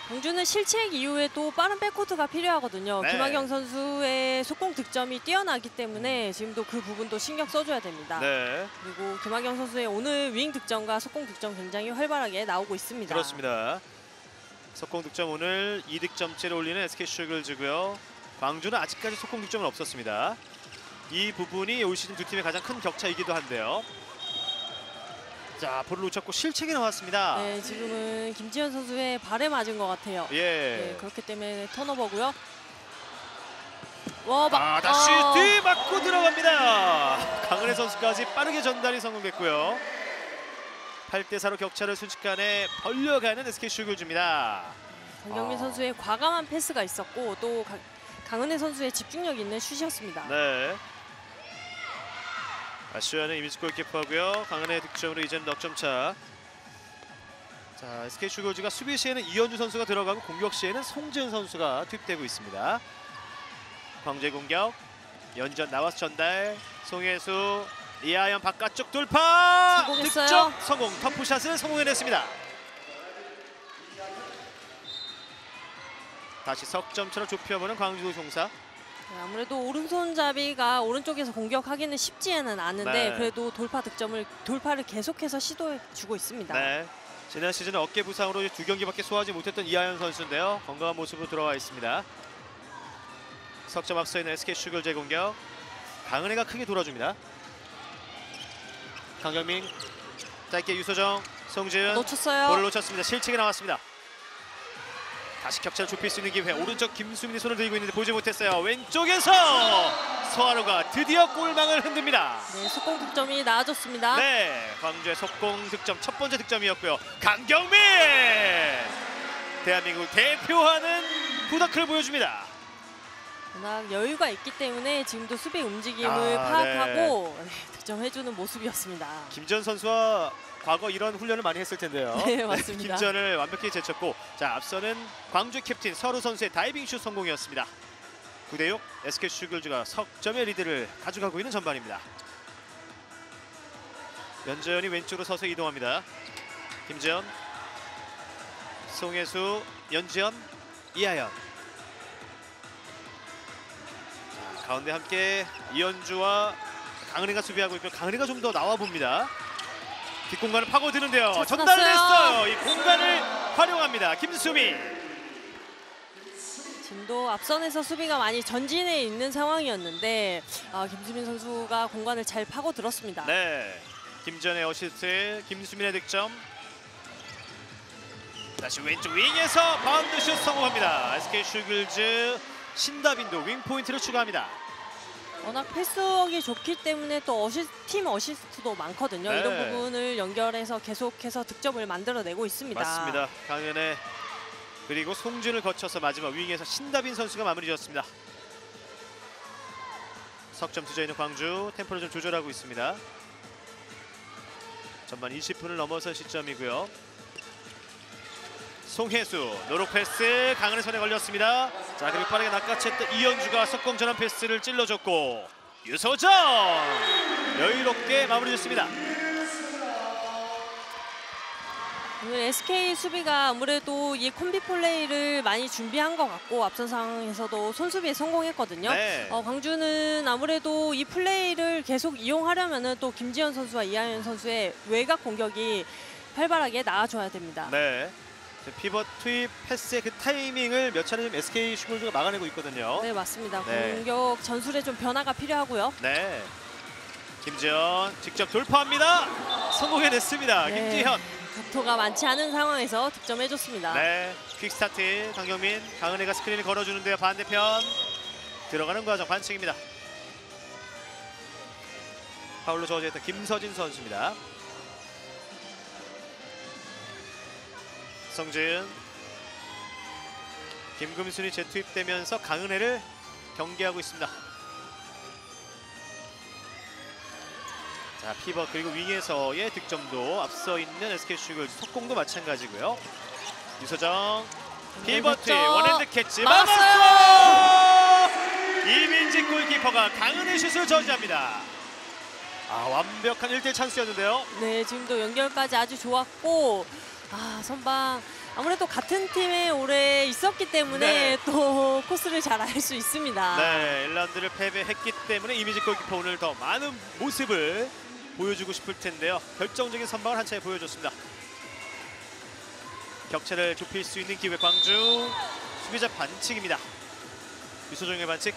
[SPEAKER 2] 광주는 실책 이후에 또 빠른 백코트가 필요하거든요.
[SPEAKER 1] 네.
[SPEAKER 2] 김학영 선수의 속공 득점이 뛰어나기 때문에 지금도 그 부분도 신경 써줘야 됩니다.
[SPEAKER 1] 네,
[SPEAKER 2] 그리고 김학영 선수의 오늘 윙 득점과 속공 득점 굉장히 활발하게 나오고 있습니다.
[SPEAKER 1] 그렇습니다. 속공 득점 오늘 2득점째를 올리는 SK슈거즈고요. 광주는 아직까지 속공 득점은 없었습니다. 이 부분이 올 시즌 두 팀의 가장 큰 격차이기도 한데요. 자, 볼을 놓쳤고 실책이 나왔습니다.
[SPEAKER 2] 네, 지금은 김지현 선수의 발에 맞은 것 같아요.
[SPEAKER 1] 예.
[SPEAKER 2] 네, 그렇기 때문에 턴오버고요.
[SPEAKER 1] 다시 뒤 맞고 들어갑니다. 강은혜 선수까지 빠르게 전달이 성공됐고요. 8대4로 격차를 순식간에 벌려가는 SK슈거즈입니다.
[SPEAKER 2] 강경민 선수의 과감한 패스가 있었고 또 강은혜 선수의 집중력 있는 슛이었습니다.
[SPEAKER 1] 네. 아쉬워하는 이민지 골키퍼고요. 강은혜의 득점으로 이제는 넉점차. 자, SK슈거즈가 수비 시에는 이현주 선수가 들어가고 공격 시에는 송재은 선수가 투입되고 있습니다. 광주의 공격. 연전 나와서 전달. 송혜수, 이하연 바깥쪽 돌파.
[SPEAKER 2] 성공했어요.
[SPEAKER 1] 득점 성공. 터프샷을 성공해냈습니다. 다시 석점처럼 좁혀보는 광주 송사.
[SPEAKER 2] 네, 아무래도 오른손잡이가 오른쪽에서 공격하기는 쉽지는 않은데
[SPEAKER 1] 네.
[SPEAKER 2] 그래도 돌파를 계속해서 시도해주고 있습니다.
[SPEAKER 1] 네. 지난 시즌 어깨 부상으로 2경기밖에 소화하지 못했던 이하연 선수인데요. 건강한 모습으로 돌아와 있습니다. 석점 앞서 있는 SK슈거즈의 공격. 강은혜가 크게 돌아줍니다. 강경민 짧게 유소정, 송지은
[SPEAKER 2] 놓쳤어요.
[SPEAKER 1] 볼을 놓쳤습니다. 실책이 나왔습니다. 다시 격차를 좁힐 수 있는 기회. 오른쪽 김수민이 손을 들고 있는데 보지 못했어요. 왼쪽에서 서하루가 드디어 골망을 흔듭니다.
[SPEAKER 2] 네, 속공 득점이 나아졌습니다.
[SPEAKER 1] 네, 광주의 속공 득점 첫 번째 득점이었고요. 강경민! 대한민국을 대표하는 푸더크를 보여줍니다.
[SPEAKER 2] 워낙 여유가 있기 때문에 지금도 수비 움직임을
[SPEAKER 1] 아,
[SPEAKER 2] 파악하고 득점해주는 모습이었습니다.
[SPEAKER 1] 김지현 선수와 과거 이런 훈련을 많이 했을 텐데요.
[SPEAKER 2] 네, 맞습니다.
[SPEAKER 1] 김지현을 완벽히 제쳤고, 자, 앞서는 광주 캡틴 서하루 선수의 다이빙 슛 성공이었습니다. 9대6 SK슈거즈가 석점의 리드를 가져가고 있는 전반입니다. 연재현이 왼쪽으로 서서 이동합니다. 김지현, 송혜수, 연지현, 이하연. 자, 가운데 함께 이현주와 강은혜가 수비하고 있고 강은혜가 좀 더 나와 봅니다. 뒷공간을 파고드는데요.
[SPEAKER 2] 잘
[SPEAKER 1] 전달됐어요. 이 공간을 활용합니다. 김수미.
[SPEAKER 2] 지금도 앞선에서 수비가 많이 전진해 있는 상황이었는데 김수민 선수가 공간을 잘 파고들었습니다.
[SPEAKER 1] 네, 김전의 어시스트, 김수민의 득점. 다시 왼쪽 윙에서 바운드슛 성공합니다. SK 슈글즈 신다빈도 윙 포인트를 추가합니다.
[SPEAKER 2] 워낙 패스워크가 좋기 때문에 또 팀 어시스트도 많거든요.
[SPEAKER 1] 네.
[SPEAKER 2] 이런 부분을 연결해서 계속해서 득점을 만들어내고 있습니다.
[SPEAKER 1] 맞습니다. 강현의 그리고 송준을 거쳐서 마지막 윙에서 신다빈 선수가 마무리 지었습니다. 석점 뒤져 있는 광주, 템포를 좀 조절하고 있습니다. 전반 20분을 넘어선 시점이고요. 송혜수 노로 패스, 강은의 손에 걸렸습니다. 자, 그리고 빠르게 낚아챘던 이현주가 속공 전환 패스를 찔러줬고 유소정 여유롭게 마무리 짓습니다.
[SPEAKER 2] 오늘 SK 수비가 아무래도 이 콤비 플레이를 많이 준비한 것 같고 앞선 상황에서도 손수비에 성공했거든요.
[SPEAKER 1] 네.
[SPEAKER 2] 광주는 아무래도 이 플레이를 계속 이용하려면은 또 김지현 선수와 이하연 선수의 외곽 공격이 활발하게 나와줘야 됩니다.
[SPEAKER 1] 네. 피벗 투입 패스의 그 타이밍을 몇 차례 좀 SK 슈글즈가 막아내고 있거든요.
[SPEAKER 2] 네, 맞습니다.
[SPEAKER 1] 네.
[SPEAKER 2] 공격 전술에 좀 변화가 필요하고요.
[SPEAKER 1] 네. 김지현 직접 돌파합니다. 성공해냈습니다.
[SPEAKER 2] 네.
[SPEAKER 1] 김지현.
[SPEAKER 2] 각도가 많지 않은 상황에서 득점해줬습니다.
[SPEAKER 1] 네. 퀵스타트 강경민, 강은혜가 스크린을 걸어주는데요. 반대편 들어가는 과정 반칙입니다. 파울로 저지했던 김서진 선수입니다. 성준, 김금순이 재투입되면서 강은혜를 경계하고 있습니다. 자, 피벗 그리고 윙에서의 득점도 앞서 있는 SK 슈글즈, 속공도 마찬가지고요. 유소정 피벗 투입 원핸드 캐치 막았어요. 이민지 골키퍼가 강은혜 슛을 저지합니다. 완벽한 1대1 찬스였는데요.
[SPEAKER 2] 네, 지금도 연결까지 아주 좋았고 선방 아무래도 같은 팀에 오래 있었기 때문에
[SPEAKER 1] 네.
[SPEAKER 2] 또 코스를 잘 알 수 있습니다.
[SPEAKER 1] 네, 일란드를 패배했기 때문에 이민지 골키퍼 오늘 더 많은 모습을 보여주고 싶을 텐데요. 결정적인 선방을 한 차례 보여줬습니다. 격차를 좁힐 수 있는 기회 광주. 수비자 반칙입니다. 유소정의 반칙.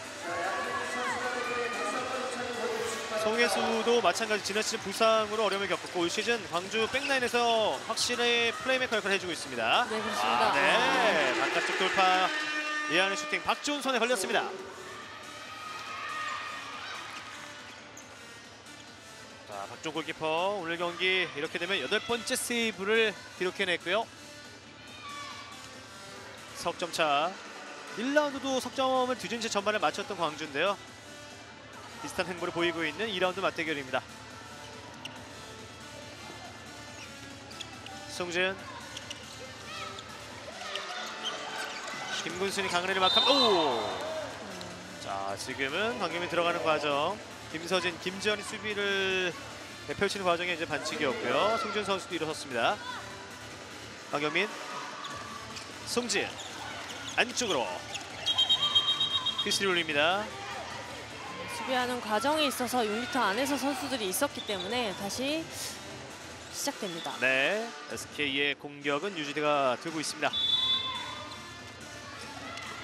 [SPEAKER 1] 송혜수도 마찬가지 지난 시즌 부상으로 어려움을 겪었고 올 시즌 광주 백라인에서 확실히 플레이메이커 역할을 해주고 있습니다.
[SPEAKER 2] 네, 그렇습니다.
[SPEAKER 1] 네, 바깥쪽 돌파. 이하연의 슈팅 박지훈 손에 걸렸습니다. 자, 박종 골키퍼 오늘 경기 이렇게 되면 8번째 세이브를 기록해냈고요. 석점 차. 1라운드도 석점을 뒤진 채 전반을 마쳤던 광주인데요. 비슷한 행보를 보이고 있는 2라운드 맞대결입니다. 송지은, 김군순이 강은혜를 막합니다. 자, 지금은 강경민 들어가는 과정. 김서진, 김지현이 수비를 펼치는 과정에 이제 반칙이었고요. 송지은 선수도 일어섰습니다. 강경민, 송지은 안쪽으로 휘슬이 올립니다.
[SPEAKER 2] 수비하는 과정에 있어서 6m 안에서 선수들이 있었기 때문에 다시 시작됩니다.
[SPEAKER 1] 네, SK의 공격은 유지가 되고 있습니다.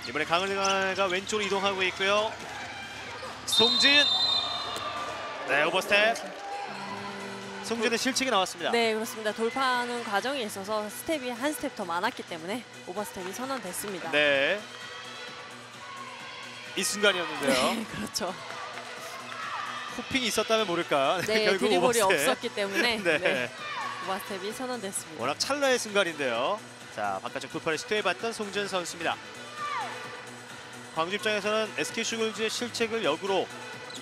[SPEAKER 1] 이번에 강은혜가 왼쪽으로 이동하고 있고요. 송지은, 네, 오버스텝. 송지은의 실책이 나왔습니다.
[SPEAKER 2] 네, 그렇습니다. 돌파하는 과정에 있어서 스텝이 한 스텝 더 많았기 때문에 오버스텝이 선언됐습니다.
[SPEAKER 1] 네, 이 순간이었는데요.
[SPEAKER 2] 네, 그렇죠.
[SPEAKER 1] 후핑이 있었다면 모를까.
[SPEAKER 2] 네,
[SPEAKER 1] 결국
[SPEAKER 2] 드리블이
[SPEAKER 1] 오버스텝.
[SPEAKER 2] 없었기 때문에
[SPEAKER 1] 네.
[SPEAKER 2] 네, 오버스텝이 선언됐습니다.
[SPEAKER 1] 워낙 찰나의 순간인데요. 자, 바깥쪽 돌파를 시도해봤던 송지은 선수입니다. 광주 입장에서는 SK 슈글즈의 실책을 역으로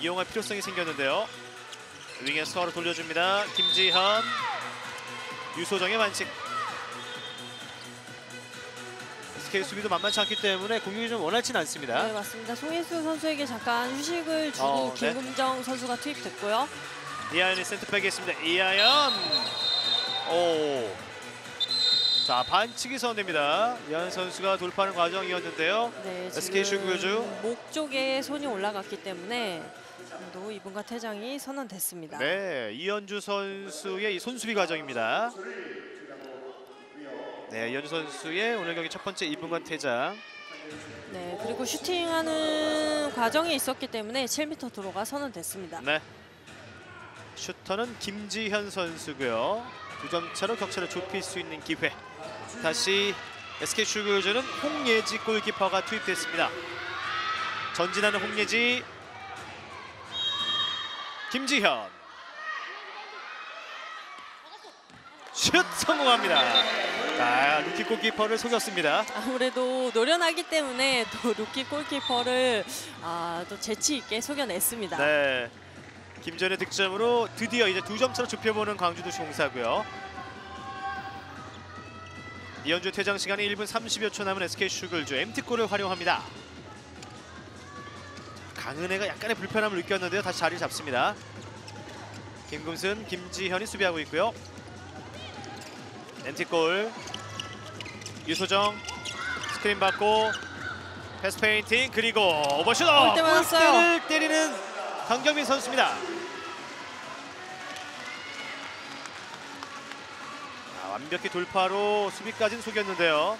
[SPEAKER 1] 이용할 필요성이 생겼는데요. 윙에 수화로 돌려줍니다. 김지현, 유소정의 반칙. SK 수비도 만만치 않기 때문에 공격이 좀 원활치는 않습니다.
[SPEAKER 2] 네, 맞습니다. 송혜수 선수에게 잠깐 휴식을 주고
[SPEAKER 1] 네.
[SPEAKER 2] 김금정 선수가 투입됐고요.
[SPEAKER 1] 이하연이 센터백에 있습니다. 이하연. 자, 반칙이 선언됩니다. 이하연 선수가 돌파하는 과정이었는데요.
[SPEAKER 2] 네,
[SPEAKER 1] SK 슈글즈.
[SPEAKER 2] 목 쪽에 손이 올라갔기 때문에 또 이분과 퇴장이 선언됐습니다.
[SPEAKER 1] 네, 이현주 선수의 이 손수비 과정입니다. 네, 이현주 선수의 오늘 경기 첫 번째 2분간 퇴장.
[SPEAKER 2] 네, 그리고 슈팅하는 과정에 있었기 때문에 7m 도로가 선언됐습니다.
[SPEAKER 1] 네, 슈터는 김지현 선수고요. 2점 차로 격차를 좁힐 수 있는 기회. 다시 SK 슈글즈는 홍예지 골키퍼가 투입됐습니다. 전진하는 홍예지, 김지현 슛 성공합니다. 루키 골키퍼를 속였습니다.
[SPEAKER 2] 아무래도 노련하기 때문에 또 루키 골키퍼를 또 재치 있게 속여냈습니다.
[SPEAKER 1] 네, 김지현의 득점으로 드디어 이제 2점 차로 좁혀보는 광주도시공사고요. 이현주 퇴장 시간이 1분 30여 초 남은 SK 슈글즈 MT골을 활용합니다. 강은혜가 약간의 불편함을 느꼈는데요. 다시 자리를 잡습니다. 김금순, 김지현이 수비하고 있고요. MT골, 유소정 스크린 받고 패스 페인팅, 그리고 오버슛!
[SPEAKER 2] 골대 맞았어요.
[SPEAKER 1] 골대를 때리는 강경민 선수입니다. 완벽히 돌파로 수비까지는 속였는데요.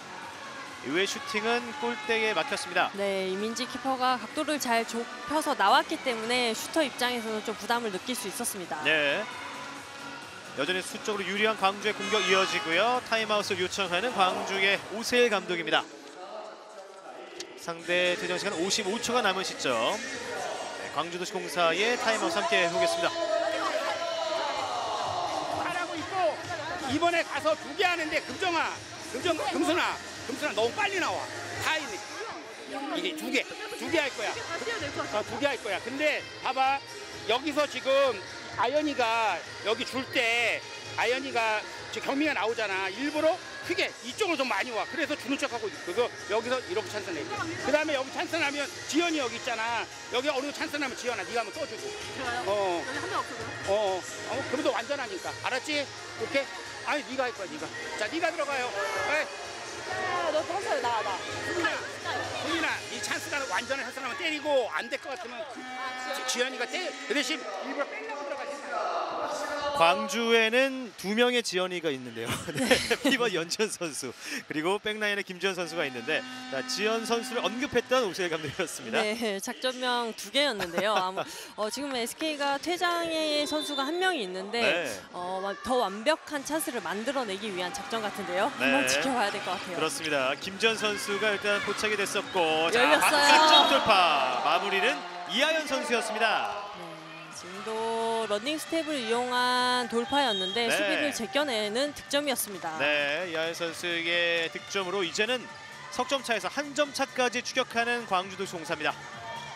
[SPEAKER 1] 이후의 슈팅은 골대에 막혔습니다.
[SPEAKER 2] 네, 이민지 키퍼가 각도를 잘 좁혀서 나왔기 때문에 슈터 입장에서는 좀 부담을 느낄 수 있었습니다.
[SPEAKER 1] 네, 여전히 수적으로 유리한 광주의 공격 이어지고요. 타임아웃을 요청하는 광주의 오세일 감독입니다. 상대 퇴장 시간 55초가 남은 시점. 네, 광주도시공사의 타임아웃 함께 해보겠습니다.
[SPEAKER 3] 잘하고 있고 이번에 가서 2개 하는데 금순아 너무 빨리 나와. 다 있네. 이게 2개 할 거야. 2개 할 거야. 근데 봐봐, 여기서 지금 아연이가 여기 줄 때 아연이가 경미가 나오잖아. 일부러 크게 이쪽으로 좀 많이 와. 그래서 주는 척하고 있고 여기서 이렇게 찬스 내지. 그 다음에 여기 찬스 나면 지연이 여기 있잖아. 여기 어느 찬스 나면 지연아 네가 한번 떠주고.
[SPEAKER 4] 좋아요. 여기 한 명 없어요?
[SPEAKER 3] 그러면 너 완전하니까. 알았지? 오케이? 아니 네가 할 거야. 자, 네가 들어가요. 에이.
[SPEAKER 4] 너 떨어져요. 나.
[SPEAKER 3] 훈이나 이 찬스가 완전히 할 사람은 때리고 안 될 것 같으면 지연이가 그 대신 일부러 빼려고 들어가지.
[SPEAKER 1] 광주에는 2명의 지연이가 있는데요. 네, 피벗 연지현 선수 그리고 백라인에 김지현 선수가 있는데, 자, 지연 선수를 언급했던 오세일 감독이었습니다.
[SPEAKER 2] 네, 작전명 2개였는데요. 지금 SK가 퇴장의 선수가 1명이 있는데
[SPEAKER 1] 네.
[SPEAKER 2] 더 완벽한 찬스를 만들어내기 위한 작전 같은데요.
[SPEAKER 1] 네.
[SPEAKER 2] 한번 지켜봐야 될 것 같아요.
[SPEAKER 1] 그렇습니다. 김지현 선수가 일단 포착이 됐었고,
[SPEAKER 2] 열렸어요.
[SPEAKER 1] 바깥쪽 돌파, 마무리는 이하연 선수였습니다.
[SPEAKER 2] 네, 지금도 러닝 스텝을 이용한 돌파였는데
[SPEAKER 1] 네.
[SPEAKER 2] 수비를 제껴내는 득점이었습니다.
[SPEAKER 1] 네, 이하연 선수의 득점으로 이제는 석점 차에서 한 점 차까지 추격하는 광주도시공사입니다.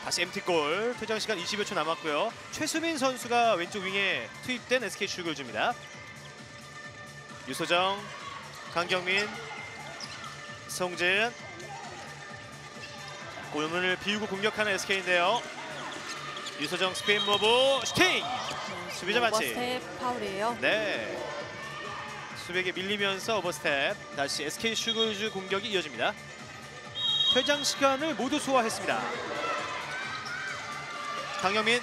[SPEAKER 1] 다시 MT골, 퇴장 시간 20여 초 남았고요. 최수민 선수가 왼쪽 윙에 투입된 SK 슈글즈입니다. 유소정, 강경민, 송진, 골문을 비우고 공격하는 SK인데요. 유소정 스피인 무브 슈팅! 수비자 반칙.
[SPEAKER 2] 오버스텝 파울이에요.
[SPEAKER 1] 네, 수비에게 밀리면서 오버스텝. 다시 SK 슈글즈 공격이 이어집니다. 퇴장 시간을 모두 소화했습니다. 강영민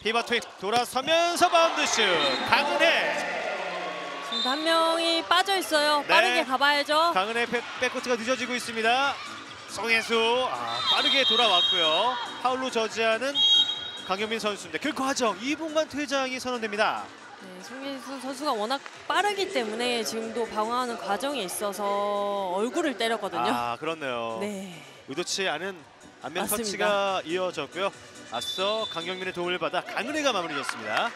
[SPEAKER 1] 피벗 투입, 돌아서면서 바운드 슛, 강은혜.
[SPEAKER 2] 지금 한 명이 빠져 있어요.
[SPEAKER 1] 네.
[SPEAKER 2] 빠르게 가봐야죠.
[SPEAKER 1] 강은혜 백코트가 늦어지고 있습니다. 송혜수 빠르게 돌아왔고요. 파울로 저지하는 강영민 선수인데 그 과정 2분간 퇴장이 선언됩니다.
[SPEAKER 2] 네, 송혜수 선수가 워낙 빠르기 때문에 지금도 방어하는 과정에 있어서 얼굴을 때렸거든요.
[SPEAKER 1] 그렇네요.
[SPEAKER 2] 네,
[SPEAKER 1] 의도치 않은 안면
[SPEAKER 2] 맞습니다.
[SPEAKER 1] 터치가 이어졌고요. 앞서 강경민의 도움을 받아 강은혜가 마무리졌습니다.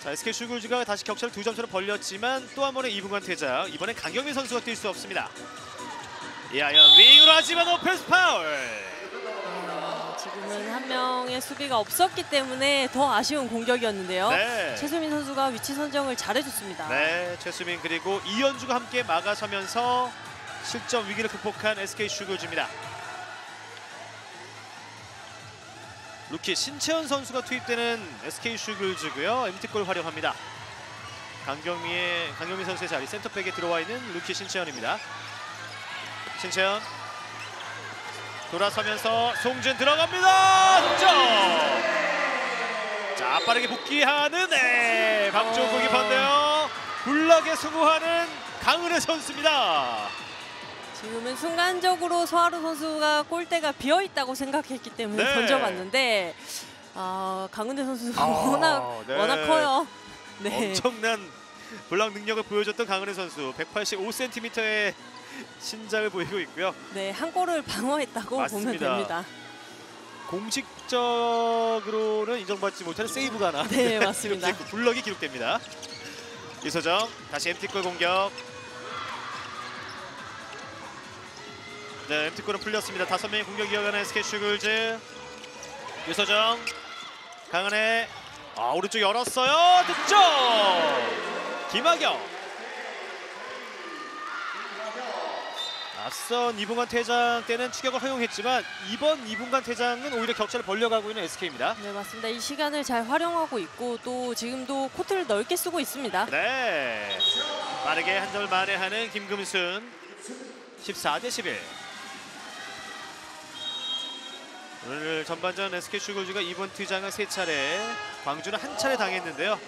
[SPEAKER 1] 자, SK 슈글즈가 다시 격차를 2점 차로 벌렸지만 또 한 번의 2분간 퇴장. 이번엔 강경민 선수가 뛸 수 없습니다. 이하연 윙으로 하지만 오펜스 파울.
[SPEAKER 2] 지금은 한 명의 수비가 없었기 때문에 더 아쉬운 공격이었는데요.
[SPEAKER 1] 네.
[SPEAKER 2] 최수민 선수가 위치 선정을 잘해줬습니다.
[SPEAKER 1] 네, 최수민 그리고 이현주가 함께 막아서면서 실점 위기를 극복한 SK 슈글즈입니다. 루키 신채연 선수가 투입되는 SK 슈글즈고요. MT골 활용합니다. 강경민 선수의 자리 센터백에 들어와 있는 루키 신채연입니다. 신채연 돌아서면서 송진 들어갑니다. 득점! 자, 빠르게 복귀하는 박종욱 골키퍼인데요. 굴락에 성공하는 강은혜 선수입니다.
[SPEAKER 2] 지금은 순간적으로 서하루 선수가 골대가 비어있다고 생각했기 때문에
[SPEAKER 1] 네.
[SPEAKER 2] 던져봤는데 강은혜 선수가 워낙
[SPEAKER 1] 네.
[SPEAKER 2] 커요. 네.
[SPEAKER 1] 엄청난 블락 능력을 보여줬던 강은혜 선수 185cm의 신장을 보이고 있고요.
[SPEAKER 2] 네, 한 골을 방어했다고
[SPEAKER 1] 맞습니다.
[SPEAKER 2] 보면 됩니다.
[SPEAKER 1] 공식적으로는 인정받지 못하는 세이브가 하나
[SPEAKER 2] 네, 맞습니다.
[SPEAKER 1] 기록됐고 블럭이 기록됩니다. 이소정 다시 MT골 공격. 네, MT골은 풀렸습니다. 5명의 공격 이어가는 SK 슈글즈. 유소정, 강은혜, 오른쪽 열었어요. 득점! 김학영. 앞선 이분간 퇴장 때는 추격을 허용했지만 이번 이분간 퇴장은 오히려 격차를 벌려가고 있는 SK입니다.
[SPEAKER 2] 네, 맞습니다. 이 시간을 잘 활용하고 있고 또 지금도 코트를 넓게 쓰고 있습니다.
[SPEAKER 1] 네, 빠르게 한 점 만회하는 김금순. 14대11. 오늘 전반전 SK 슈글즈가 이번 퇴장을 3차례, 광주는 1차례 당했는데요.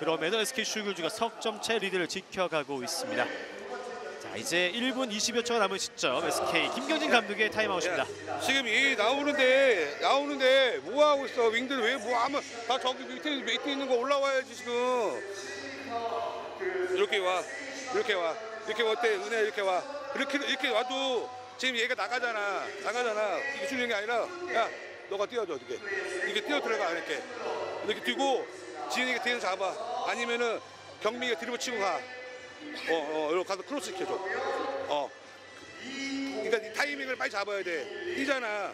[SPEAKER 1] 그럼에도 SK 슈글즈가 석점차 리드를 지켜가고 있습니다. 자, 이제 1분 20여 초가 남은 시점 SK 김경진 감독의 타임아웃입니다.
[SPEAKER 5] 지금 이 나오는데 뭐 하고 있어? 윙들 왜 뭐 하면 다 저기 밑에 있는 거 올라와야지 지금. 이렇게 와 어때? 은혜 이렇게 와. 이렇게 와도 지금 얘가 나가잖아. 이게 중요한 게 아니라 야 너가 뛰어줘 이렇게 뛰어 들어가 이렇게 뛰고 지은이가 뒤에서 잡아. 아니면은 경민이가 드리블 치고 가. 이렇게 가서 크로스 시켜줘. 그러니까 이 타이밍을 빨리 잡아야 돼. 뛰잖아.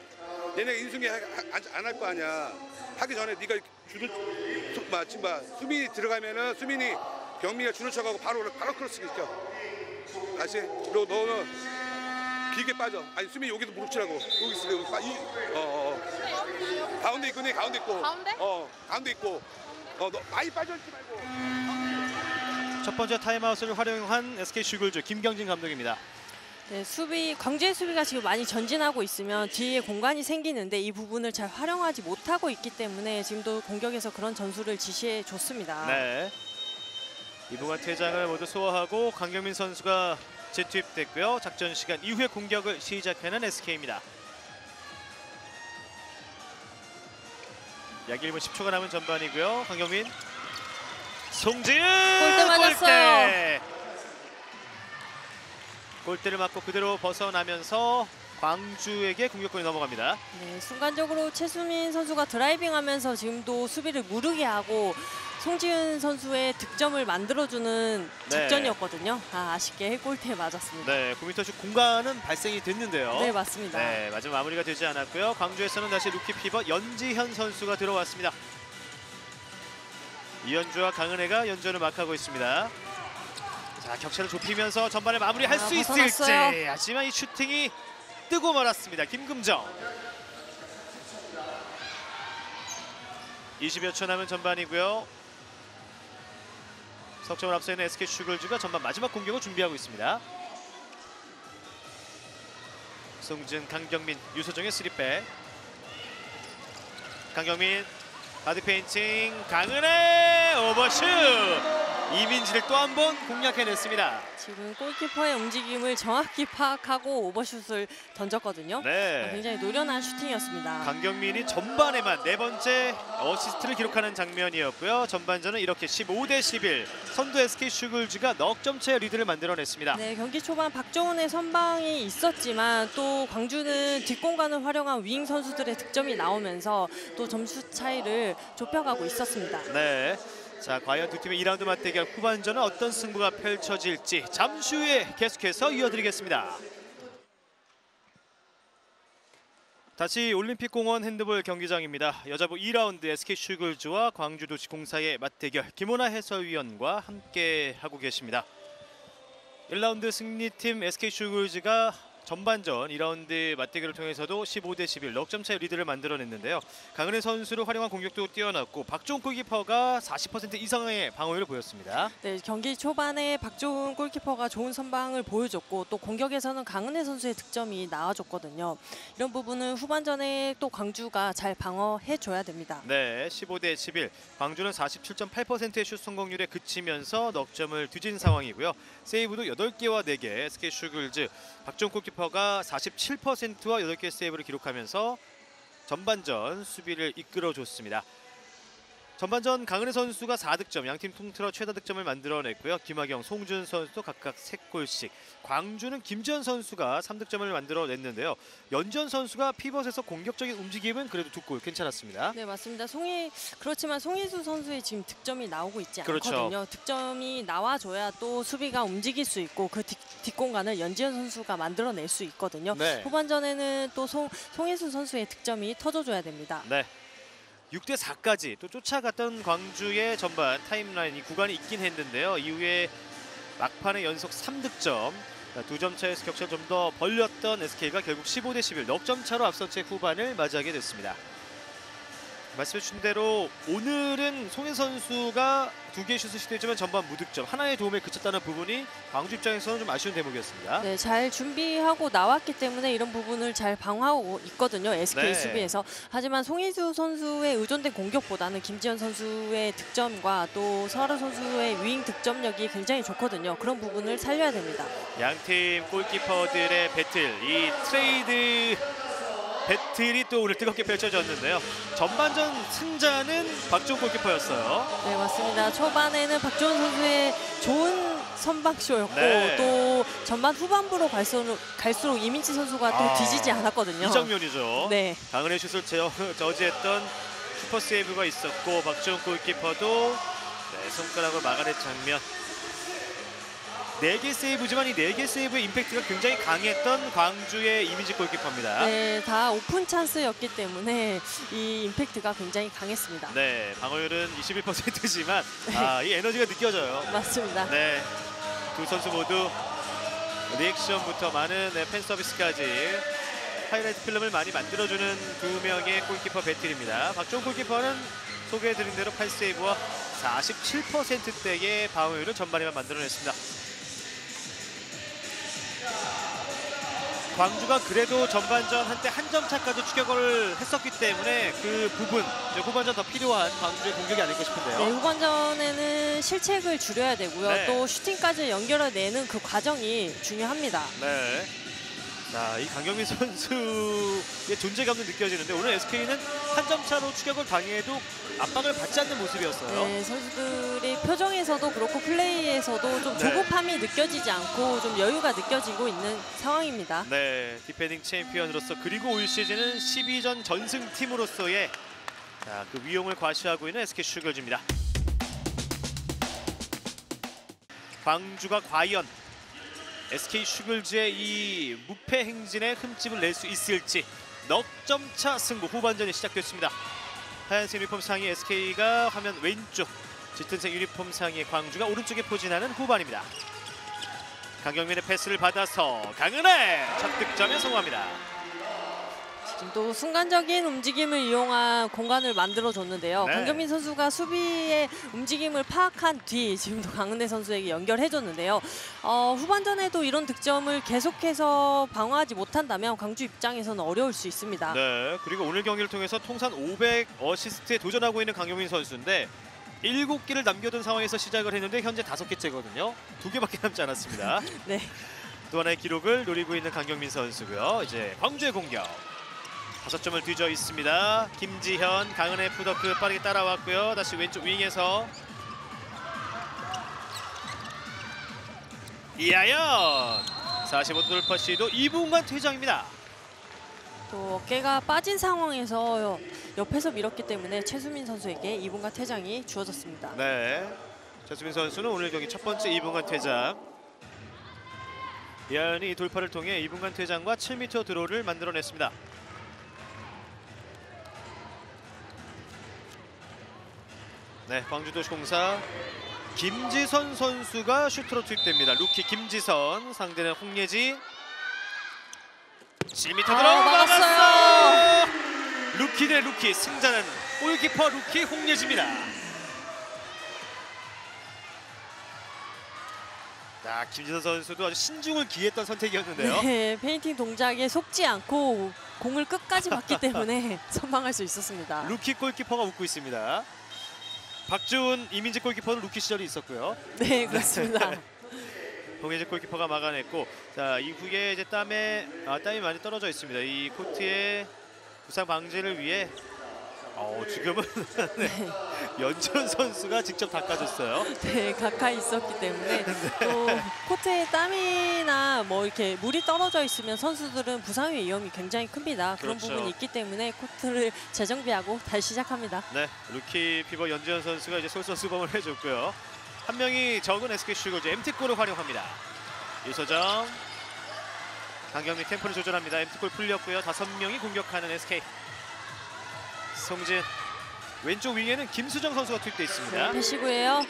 [SPEAKER 5] 얘네 인수기 안 할 거 아니야. 하기 전에 네가 주는 수민이 들어가면은 수민이 경민이가 주는 척하고 바로 크로스 시켜. 다시. 그리고 너는 길게 빠져. 아니 수민이 여기서 무릎 치라고. 여기 있어. 가운데 있고 가운데 있고.
[SPEAKER 4] 가운데?
[SPEAKER 5] 가운데 있고. 너 많이 빠져있지 말고.
[SPEAKER 1] 첫 번째 타임아웃을 활용한 SK 슈글즈 김경진 감독입니다.
[SPEAKER 2] 네, 광주의 수비가 지금 많이 전진하고 있으면 뒤에 공간이 생기는데 이 부분을 잘 활용하지 못하고 있기 때문에 지금도 공격에서 그런 전술을 지시해 줬습니다.
[SPEAKER 1] 네, 이분간 퇴장을 모두 소화하고 강경민 선수가 재투입됐고요. 작전 시간 이후에 공격을 시작하는 SK입니다. 약 1분 10초가 남은 전반이고요. 강경민, 송지은
[SPEAKER 2] 골대 맞았어요.
[SPEAKER 1] 골대를 맞고 그대로 벗어나면서 광주에게 공격권이 넘어갑니다.
[SPEAKER 2] 네, 순간적으로 최수민 선수가 드라이빙하면서 지금도 수비를 무르게 하고 송지은 선수의 득점을 만들어주는 작전이었거든요. 아쉽게 골대에 맞았습니다.
[SPEAKER 1] 네, 9m슛 공간은 발생이 됐는데요.
[SPEAKER 2] 네, 맞습니다.
[SPEAKER 1] 네, 마지막 마무리가 되지 않았고요. 광주에서는 다시 루키 피벗 연지현 선수가 들어왔습니다. 이현주와 강은혜가 연전을 막하고 있습니다. 자, 격차를 좁히면서 전반에 마무리할 수 있을지.
[SPEAKER 2] 벗어났어요.
[SPEAKER 1] 하지만 이 슈팅이 뜨고 말았습니다. 김금정. 20여 초 남은 전반이고요. 석점을 앞서 있는 SK 슈글즈가 전반 마지막 공격을 준비하고 있습니다. 송진, 강경민, 유소정의 3백. 강경민 바디 페인팅, 강은혜 오버슛. 이민지를 또 한 번 공략해냈습니다.
[SPEAKER 2] 지금 골키퍼의 움직임을 정확히 파악하고 오버슛을 던졌거든요.
[SPEAKER 1] 네.
[SPEAKER 2] 굉장히 노련한 슈팅이었습니다.
[SPEAKER 1] 강경민이 전반에만 4번째 어시스트를 기록하는 장면이었고요. 전반전은 이렇게 15대11 선두 SK 슈글즈가 넉 점차의 리드를 만들어냈습니다.
[SPEAKER 2] 네, 경기 초반 박정훈의 선방이 있었지만 또 광주는 뒷공간을 활용한 윙 선수들의 득점이 나오면서 또 점수 차이를 좁혀가고 있었습니다.
[SPEAKER 1] 네. 자, 과연 두 팀의 2라운드 맞대결 후반전은 어떤 승부가 펼쳐질지 잠시 후에 계속해서 이어드리겠습니다. 다시 올림픽공원 핸드볼 경기장입니다. 여자부 2라운드 SK 슈글즈와 광주도시공사의 맞대결 김호나 해설위원과 함께 하고 계십니다. 1라운드 승리팀 SK 슈글즈가 전반전 2라운드 맞대결을 통해서도 15대11 넉점 차의 리드를 만들어냈는데요. 강은혜 선수를 활용한 공격도 뛰어났고 박종훈 골키퍼가 40% 이상의 방어율을 보였습니다.
[SPEAKER 2] 네, 경기 초반에 박종훈 골키퍼가 좋은 선방을 보여줬고 또 공격에서는 강은혜 선수의 득점이 나와줬거든요. 이런 부분은 후반전에 또 광주가 잘 방어해줘야 됩니다.
[SPEAKER 1] 네, 15대11 광주는 47.8%의 슛 성공률에 그치면서 넉점을 뒤진 상황이고요. 세이브도 8개와 4개 SK 슈글즈 박종훈 골키퍼가 47%와 8개 세이브를 기록하면서 전반전 수비를 이끌어줬습니다. 전반전 강은혜 선수가 4득점, 양팀 통틀어 최다 득점을 만들어냈고요. 김학영, 송준 선수도 각각 3골씩. 광주는 김지현 선수가 3득점을 만들어냈는데요. 연지현 선수가 피벗에서 공격적인 움직임은 그래도 2골 괜찮았습니다.
[SPEAKER 2] 네, 맞습니다. 그렇지만 송혜수 선수의 지금 득점이 나오고 있지
[SPEAKER 1] 그렇죠.
[SPEAKER 2] 않거든요. 득점이 나와줘야 또 수비가 움직일 수 있고 그 뒷공간을 연지현 선수가 만들어낼 수 있거든요.
[SPEAKER 1] 네.
[SPEAKER 2] 후반전에는 또 송혜수 선수의 득점이 터져줘야 됩니다.
[SPEAKER 1] 네. 6대 4까지 또 쫓아갔던 광주의 전반 타임라인이 구간이 있긴 했는데요. 이후에 막판에 연속 3득점, 2점 차에서 격차를 좀 더 벌렸던 SK가 결국 15대 11 넉 점 차로 앞선 채 후반을 맞이하게 됐습니다. 말씀해 주신 대로 오늘은 송혜 선수가 2개의 슛을 시도했지만 전반 무득점, 하나의 도움에 그쳤다는 부분이 광주 입장에서는 좀 아쉬운 대목이었습니다.
[SPEAKER 2] 네, 잘 준비하고 나왔기 때문에 이런 부분을 잘 방어하고 있거든요. SK
[SPEAKER 1] 네.
[SPEAKER 2] 수비에서. 하지만 송혜수 선수의 의존된 공격보다는 김지현 선수의 득점과 또 설아 선수의 위잉 득점력이 굉장히 좋거든요. 그런 부분을 살려야 됩니다.
[SPEAKER 1] 양팀 골키퍼들의 배틀, 이 트레이드 배틀이 또 오늘 뜨겁게 펼쳐졌는데요. 전반전 승자는 박주홍 골키퍼였어요.
[SPEAKER 2] 네, 맞습니다. 초반에는 박주원 선수의 좋은 선방쇼였고
[SPEAKER 1] 네.
[SPEAKER 2] 또 전반 후반부로 갈수록 이민지 선수가 또 뒤지지 않았거든요.
[SPEAKER 1] 이 장면이죠.
[SPEAKER 2] 네.
[SPEAKER 1] 강은혜 슛을 저지했던 슈퍼 세이브가 있었고 박주홍 골키퍼도 손가락으로 막아낸 장면. 4개 세이브지만 이 4개 세이브의 임팩트가 굉장히 강했던 광주의 이민지 골키퍼입니다.
[SPEAKER 2] 네, 다 오픈 찬스였기 때문에 이 임팩트가 굉장히 강했습니다.
[SPEAKER 1] 네, 방어율은 21%지만 이 에너지가 느껴져요.
[SPEAKER 2] 맞습니다.
[SPEAKER 1] 네, 두 선수 모두 리액션부터 많은 팬 서비스까지 하이라이트 필름을 많이 만들어주는 2명의 골키퍼 배틀입니다. 박주홍 골키퍼는 소개해드린 대로 8세이브와 47%대의 방어율을 전반에만 만들어냈습니다. 광주가 그래도 전반전 한때 한 점 차까지 추격을 했었기 때문에 그 부분 후반전 더 필요한 광주의 공격이 아닐까 싶은데요.
[SPEAKER 2] 네, 후반전에는 실책을 줄여야 되고요.
[SPEAKER 1] 네.
[SPEAKER 2] 또 슈팅까지 연결해내는 그 과정이 중요합니다.
[SPEAKER 1] 네. 자, 이 강경민 선수의 존재감도 느껴지는데 오늘 SK는 한 점 차로 추격을 당해도 압박을 받지 않는 모습이었어요.
[SPEAKER 2] 네, 선수들의 표정에서도 그렇고 플레이에서도 좀 조급함이 느껴지지 않고 좀 여유가 느껴지고 있는 상황입니다.
[SPEAKER 1] 네, 디펜딩 챔피언으로서 그리고 올 시즌은 12전 전승팀으로서의 그 위용을 과시하고 있는 SK 슈글즈입니다. 광주가 과연 SK 슈글즈의 이 무패 행진에 흠집을 낼 수 있을지 넉 점 차 승부 후반전이 시작됐습니다. 하얀색 유니폼 상의 SK가 화면 왼쪽, 짙은색 유니폼 상의 광주가 오른쪽에 포진하는 후반입니다. 강경민의 패스를 받아서 강은혜 첫 득점에 성공합니다.
[SPEAKER 2] 지금 또 순간적인 움직임을 이용한 공간을 만들어줬는데요.
[SPEAKER 1] 네.
[SPEAKER 2] 강경민 선수가 수비의 움직임을 파악한 뒤 지금도 강은혜 선수에게 연결해줬는데요. 후반전에도 이런 득점을 계속해서 방어하지 못한다면 광주 입장에서는 어려울 수 있습니다.
[SPEAKER 1] 네, 그리고 오늘 경기를 통해서 통산 500 어시스트에 도전하고 있는 강경민 선수인데 7개를 남겨둔 상황에서 시작을 했는데 현재 5개째거든요. 2개밖에 남지 않았습니다.
[SPEAKER 2] 네.
[SPEAKER 1] 또 하나의 기록을 노리고 있는 강경민 선수고요. 이제 광주의 공격. 5점을 뒤져 있습니다. 김지현, 강은혜 푸더크 빠르게 따라왔고요. 다시 왼쪽 윙에서 이하연 45도 돌파 시도 2분간 퇴장입니다.
[SPEAKER 2] 또 어깨가 빠진 상황에서 옆에서 밀었기 때문에 최수민 선수에게 2분간 퇴장이 주어졌습니다.
[SPEAKER 1] 네, 최수민 선수는 오늘 경기 첫 번째 2분간 퇴장. 이하연이 돌파를 통해 2분간 퇴장과 7m 드로우를 만들어냈습니다. 네, 광주도시공사 김지선 선수가 슈터로 투입됩니다. 루키 김지선, 상대는 홍예지. 7m 들어 막았어요. 루키 대 루키, 승자는 골키퍼 루키 홍예지입니다. 자, 김지선 선수도 아주 신중을 기했던 선택이었는데요.
[SPEAKER 2] 네, 페인팅 동작에 속지 않고 공을 끝까지 봤기 때문에 선방할 수 있었습니다.
[SPEAKER 1] 루키 골키퍼가 웃고 있습니다. 박주훈, 이민지 골키퍼는 루키 시절이 있었고요.
[SPEAKER 2] 네, 그렇습니다.
[SPEAKER 1] 홍예지 골키퍼가 막아냈고, 자 이후에 이제 땀이 많이 떨어져 있습니다. 이 코트의 부상 방지를 위해 지금은 네. 연지현 선수가 직접 닦아줬어요.
[SPEAKER 2] 네, 가까이 있었기 때문에 또 코트에 땀이나 뭐 이렇게 물이 떨어져 있으면 선수들은 부상의 위험이 굉장히 큽니다. 그런
[SPEAKER 1] 그렇죠.
[SPEAKER 2] 부분이 있기 때문에 코트를 재정비하고 다시 시작합니다.
[SPEAKER 1] 네, 루키 피버 연지현 선수가 이제 솔선수범을 해줬고요. 한 명이 적은 SK 슈거즈 MT골을 활용합니다. 유소정, 강경민 템포를 조절합니다. MT골 풀렸고요. 5명이 공격하는 SK. 송진, 왼쪽 윙에는 김수정 선수가 투입돼 있습니다.
[SPEAKER 2] 패시브예요.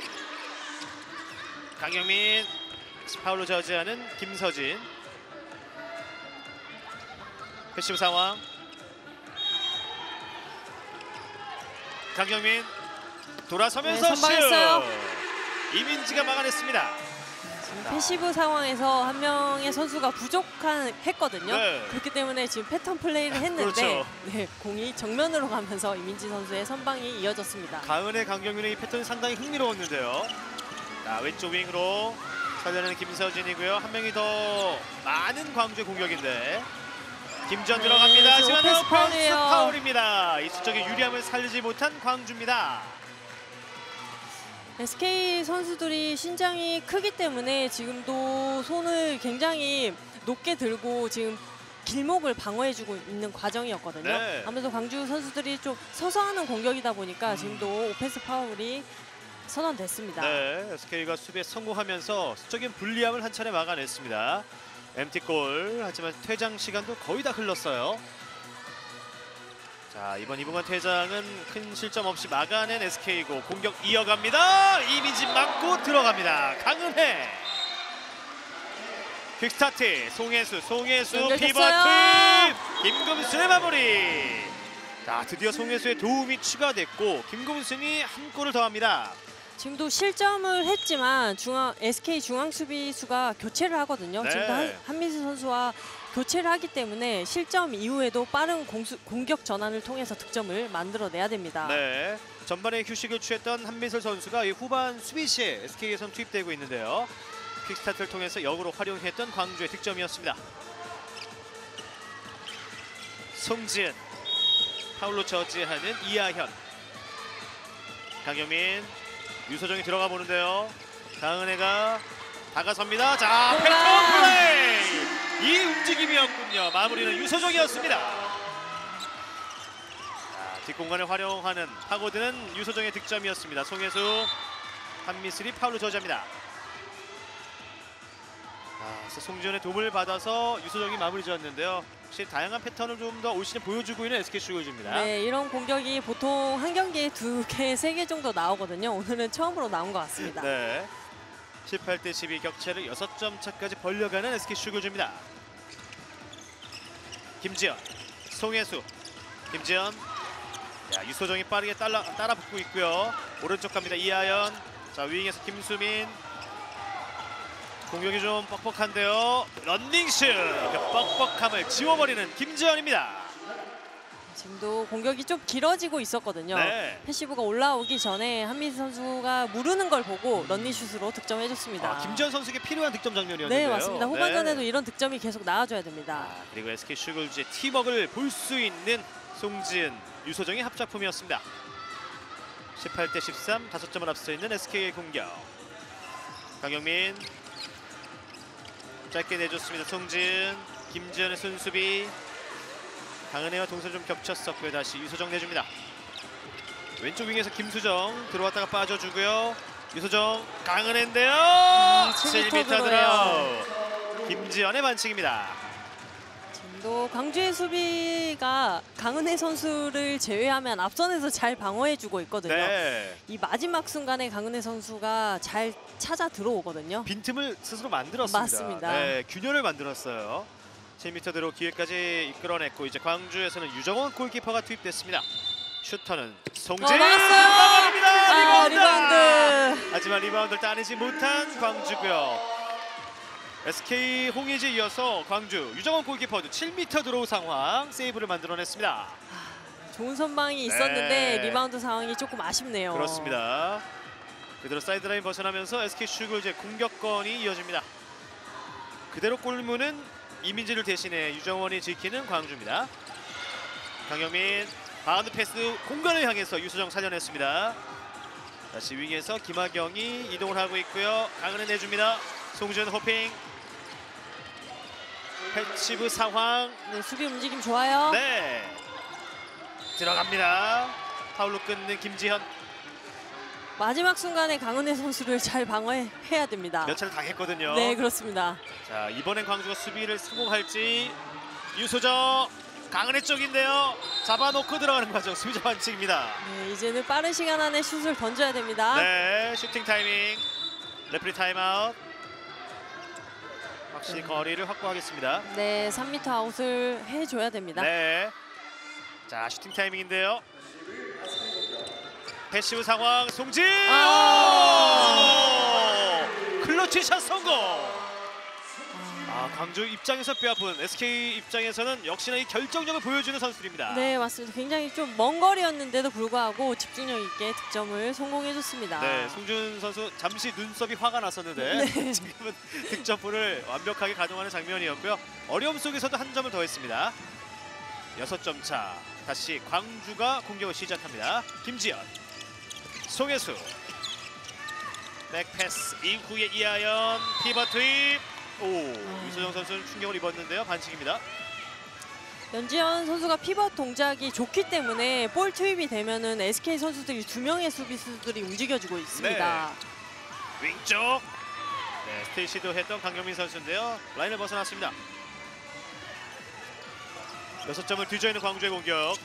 [SPEAKER 1] 강경민, 파울로 저지하는 김서진. 패시브 상황. 강경민 돌아서면서
[SPEAKER 2] 네, 선방했어요.
[SPEAKER 1] 슛! 이민지가 막아냈습니다.
[SPEAKER 2] 패시브 상황에서 한 명의 선수가 부족했거든요.
[SPEAKER 1] 네.
[SPEAKER 2] 그렇기 때문에 지금 패턴 플레이를 했는데
[SPEAKER 1] 그렇죠.
[SPEAKER 2] 네, 공이 정면으로 가면서 이민지 선수의 선방이 이어졌습니다.
[SPEAKER 1] 가은의 강경민의 이 패턴이 상당히 흥미로웠는데요. 자, 왼쪽 윙으로 살려내는 김서진이고요. 한 명이 더 많은 광주의 공격인데 김지현 들어갑니다. 하지만
[SPEAKER 2] 오펜스
[SPEAKER 1] 오펜스
[SPEAKER 2] 파울이에요.
[SPEAKER 1] 파울입니다. 이 수적인 유리함을 살리지 못한 광주입니다.
[SPEAKER 2] SK 선수들이 신장이 크기 때문에 지금도 손을 굉장히 높게 들고 지금 길목을 방어해주고 있는 과정이었거든요.
[SPEAKER 1] 네.
[SPEAKER 2] 아무래도 광주 선수들이 좀 서서 하는 공격이다 보니까 지금도 오펜스 파울이 선언됐습니다.
[SPEAKER 1] 네, SK가 수비에 성공하면서 수적인 불리함을 한 차례 막아냈습니다. MT골, 하지만 퇴장 시간도 거의 다 흘렀어요. 자, 이번 이봉환 퇴장은 큰 실점 없이 막아낸 SK고 공격 이어갑니다. 이민지 맞고 들어갑니다. 강은혜. 퀵스타트 송혜수 피버
[SPEAKER 2] 연결됐어요.
[SPEAKER 1] 투입. 김금순의 마무리. 자, 드디어 송혜수의 도움이 추가됐고 김금순이 한 골을 더합니다.
[SPEAKER 2] 지금도 실점을 했지만 SK 중앙 수비수가 교체를 하거든요.
[SPEAKER 1] 네.
[SPEAKER 2] 지금도 한민수 선수와 교체를 하기 때문에 실점 이후에도 빠른 공격 전환을 통해서 득점을 만들어내야 됩니다.
[SPEAKER 1] 네, 전반에 휴식을 취했던 한민설 선수가 이 후반 수비 시에 SK에선 투입되고 있는데요. 퀵스타트를 통해서 역으로 활용했던 광주의 득점이었습니다. 송지은, 파울로 저지하는 이하현. 강경민, 유소정이 들어가 보는데요. 강은혜가 다가섭니다. 자, 패턴 플레이! 이 움직임이었군요. 마무리는 유소정이었습니다. 자, 뒷공간을 활용하는 파고드는 유소정의 득점이었습니다. 송혜수, 한미슬이 파울로 저지합니다. 그래서 송지현의 도움을 받아서 유소정이 마무리 지었는데요. 혹시 다양한 패턴을 좀 더 올 시즌 보여주고 있는 SK 슈거즈입니다.
[SPEAKER 2] 네, 이런 공격이 보통 한 경기에 2개, 3개 정도 나오거든요. 오늘은 처음으로 나온 것 같습니다.
[SPEAKER 1] 네, 18대 12 격차를 6점 차까지 벌려가는 SK 슈거즈입니다. 김지현, 송혜수, 김지현. 자, 유소정이 빠르게 따라 붙고 있고요. 오른쪽 갑니다. 이하연. 자, 윙에서 김수민. 공격이 좀 뻑뻑한데요. 런닝슛. 그 뻑뻑함을 지워버리는 김지현입니다.
[SPEAKER 2] 지금도 공격이 좀 길어지고 있었거든요.
[SPEAKER 1] 네.
[SPEAKER 2] 패시브가 올라오기 전에 한민수 선수가 무르는 걸 보고 런닝슛으로 득점해줬습니다.
[SPEAKER 1] 김지현 선수에게 필요한 득점 장면이었는데요.
[SPEAKER 2] 네, 맞습니다. 후반전에도 이런 득점이 계속 나와줘야 됩니다.
[SPEAKER 1] 그리고 SK 슈글즈의 팀워크를 볼 수 있는 송지은, 유소정의 합작품이었습니다. 18대 13, 5점을 앞서 있는 SK의 공격. 강경민 짧게 내줬습니다. 송지은, 김지현의 순수비. 강은혜와 동선 좀 겹쳤었고요. 다시 유소정 내줍니다. 왼쪽 윙에서 김수정 들어왔다가 빠져주고요. 유소정, 강은혜인데요. 7m 드라우. 김지현의 반칙입니다.
[SPEAKER 2] 지금도 광주의 수비가 강은혜 선수를 제외하면 앞선에서 잘 방어해주고 있거든요.
[SPEAKER 1] 네.
[SPEAKER 2] 이 마지막 순간에 강은혜 선수가 잘 찾아 들어오거든요.
[SPEAKER 1] 빈틈을 스스로 만들었습니다.
[SPEAKER 2] 맞습니다.
[SPEAKER 1] 네, 균열을 만들었어요. 7m대로 기회까지 이끌어냈고 이제 광주에서는 유정원 골키퍼가 투입됐습니다. 슈터는 송진.
[SPEAKER 2] 막았어요.
[SPEAKER 1] 막아냅니다.
[SPEAKER 2] 리바운드.
[SPEAKER 1] 하지만 리바운드를 따내지 못한 광주고요. SK 홍의지에 이어서 광주 유정원 골키퍼도 7m 들어오 상황 세이브를 만들어냈습니다.
[SPEAKER 2] 좋은 선방이 있었는데
[SPEAKER 1] 네.
[SPEAKER 2] 리바운드 상황이 조금 아쉽네요.
[SPEAKER 1] 그렇습니다. 그대로 사이드라인 벗어나면서 SK 슈글즈의 공격권이 이어집니다. 그대로 골문은 이민지를 대신해 유정원이 지키는 광주입니다. 강경민 바운드 패스 공간을 향해서 유소정 살려냈습니다. 다시 윙에서 김하경이 이동을 하고 있고요. 강은혜 내줍니다. 송지은 호핑. 패치브 상황.
[SPEAKER 2] 네, 수비 움직임 좋아요.
[SPEAKER 1] 네. 들어갑니다. 파울로 끊는 김지현.
[SPEAKER 2] 마지막 순간에 강은혜 선수를 잘 방어해야 됩니다.
[SPEAKER 1] 몇 차례 당했거든요.
[SPEAKER 2] 네, 그렇습니다.
[SPEAKER 1] 자, 이번엔 광주가 수비를 성공할지. 유소정 강은혜 쪽인데요. 잡아놓고 들어가는 과정. 수비자 반칙입니다.
[SPEAKER 2] 네, 이제는 빠른 시간 안에 슛을 던져야 됩니다.
[SPEAKER 1] 네, 슈팅 타이밍. 레프리 타임아웃. 확실히 거리를 확보하겠습니다.
[SPEAKER 2] 네, 3m 아웃을 해줘야 됩니다.
[SPEAKER 1] 네. 자, 슈팅 타이밍인데요. 패시브 상황 송진. 클러치 샷 성공. 광주 입장에서 뼈아픈 SK 입장에서는 역시나 이 결정력을 보여주는 선수들입니다.
[SPEAKER 2] 네, 맞습니다. 굉장히 좀 먼 거리였는데도 불구하고 집중력 있게 득점을 성공해줬습니다.
[SPEAKER 1] 네, 송준 선수 잠시 눈썹이 화가 났었는데
[SPEAKER 2] 네.
[SPEAKER 1] 지금은 득점포를 완벽하게 가동하는 장면이었고요. 어려움 속에서도 한 점을 더했습니다. 6점 차. 다시 광주가 공격을 시작합니다. 김지연, 송혜수, 백패스 이후에 이하연, 피벗 투입. 유소정 선수는 충격을 입었는데요. 반칙입니다.
[SPEAKER 2] 연지현 선수가 피벗 동작이 좋기 때문에 볼 투입이 되면은 SK 선수들이 2명의 수비수들이 움직여주고 있습니다.
[SPEAKER 1] 윙쪽. 네, 스테이 시도했던 강경민 선수인데요. 라인을 벗어났습니다. 6점을 뒤져 있는 광주의 공격.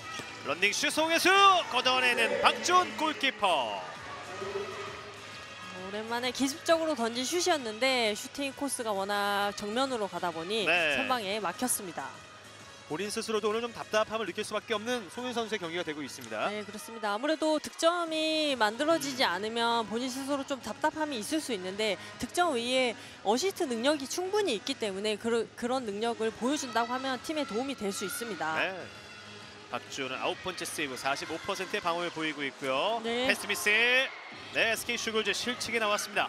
[SPEAKER 1] 런닝 슛 송혜수 걷어내는 박지훈 골키퍼.
[SPEAKER 2] 오랜만에 기습적으로 던진 슛이었는데 슈팅 코스가 워낙 정면으로 가다 보니
[SPEAKER 1] 네.
[SPEAKER 2] 선방에 막혔습니다.
[SPEAKER 1] 본인 스스로도 오늘 좀 답답함을 느낄 수밖에 없는 송윤 선수의 경기가 되고 있습니다.
[SPEAKER 2] 네, 그렇습니다. 아무래도 득점이 만들어지지 않으면 본인 스스로 좀 답답함이 있을 수 있는데 득점 외에 어시스트 능력이 충분히 있기 때문에 그런 능력을 보여준다고 하면 팀에 도움이 될 수 있습니다.
[SPEAKER 1] 네. 박주호는 9번째 세이브 45%의 방어를 보이고 있고요.
[SPEAKER 2] 네.
[SPEAKER 1] 패스 미스. 네, SK 슈글즈 실책이 나왔습니다.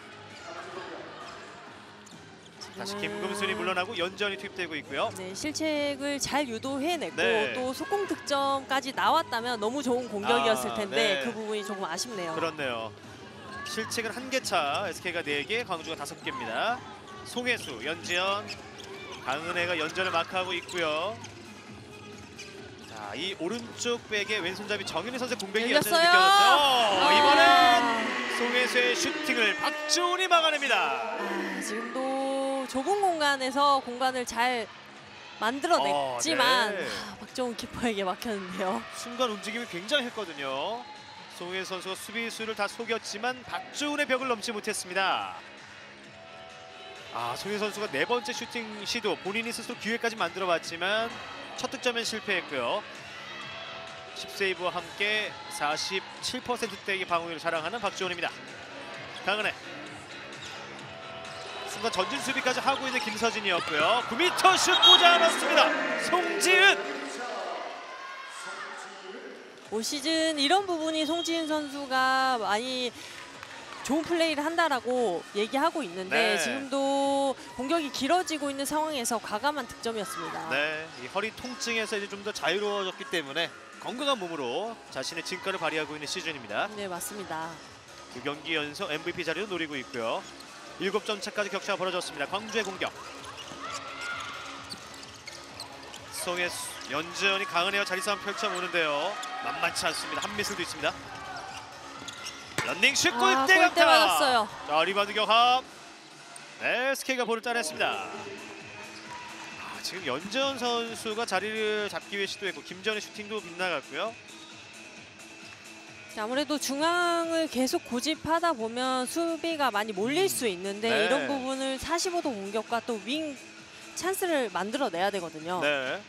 [SPEAKER 1] 다시 김금순이 물러나고 연전이 투입되고 있고요.
[SPEAKER 2] 네, 실책을 잘 유도해냈고
[SPEAKER 1] 네.
[SPEAKER 2] 또 속공 득점까지 나왔다면 너무 좋은 공격이었을 텐데
[SPEAKER 1] 네.
[SPEAKER 2] 그 부분이 조금 아쉽네요.
[SPEAKER 1] 그렇네요. 실책은 1개 차, SK가 4개, 광주가 5개입니다. 송혜수, 연지연, 강은혜가 연전을 마크하고 있고요. 자, 이 오른쪽 백의 왼손잡이 정윤희 선수의 공백이 여전히
[SPEAKER 2] 열렸어요.
[SPEAKER 1] 느껴졌죠. 이번엔 송혜수의 슈팅을 박주훈이 막아냅니다.
[SPEAKER 2] 지금도 좁은 공간에서 공간을 잘 만들어냈지만
[SPEAKER 1] 네.
[SPEAKER 2] 박정훈 키퍼에게 막혔는데요.
[SPEAKER 1] 순간 움직임이 굉장했거든요. 송혜 선수가 수비수를 다 속였지만 박주훈의 벽을 넘지 못했습니다. 송혜 선수가 4번째 슈팅 시도, 본인이 스스로 기회까지 만들어봤지만 첫 득점엔 실패했고요. 10세이브와 함께 47%대의 방어율을 자랑하는 박주훈입니다. 강은혜. 순간 전진 수비까지 하고 있는 김서진이었고요. 9m 슛 꽂아 넣습니다. 송지은.
[SPEAKER 2] 올 시즌 이런 부분이 송지은 선수가 많이 좋은 플레이를 한다라고 얘기하고 있는데
[SPEAKER 1] 네.
[SPEAKER 2] 지금도 공격이 길어지고 있는 상황에서 과감한 득점이었습니다.
[SPEAKER 1] 네, 이 허리 통증에서 이제 좀 더 자유로워졌기 때문에 건강한 몸으로 자신의 진가를 발휘하고 있는 시즌입니다.
[SPEAKER 2] 네, 맞습니다.
[SPEAKER 1] 2경기 연속 MVP 자리를 노리고 있고요. 7점 차까지 격차가 벌어졌습니다. 광주의 공격. 송혜수, 연지연이 강은혜와 자리 싸움 펼쳐보는데요. 만만치 않습니다. 한미슬도 있습니다. 런닝 슛 골대
[SPEAKER 2] 골대
[SPEAKER 1] 강타.
[SPEAKER 2] 맞았어요.
[SPEAKER 1] 자, 리바운드 경합. 네, SK가 볼을 따냈습니다. 지금 연지연 선수가 자리를 잡기 위해 시도했고 김지연의 슈팅도 빗나갔고요.
[SPEAKER 2] 아무래도 중앙을 계속 고집하다 보면 수비가 많이 몰릴 수 있는데
[SPEAKER 1] 네.
[SPEAKER 2] 이런 부분을 45도 공격과 또 윙 찬스를 만들어내야 되거든요.
[SPEAKER 1] 네.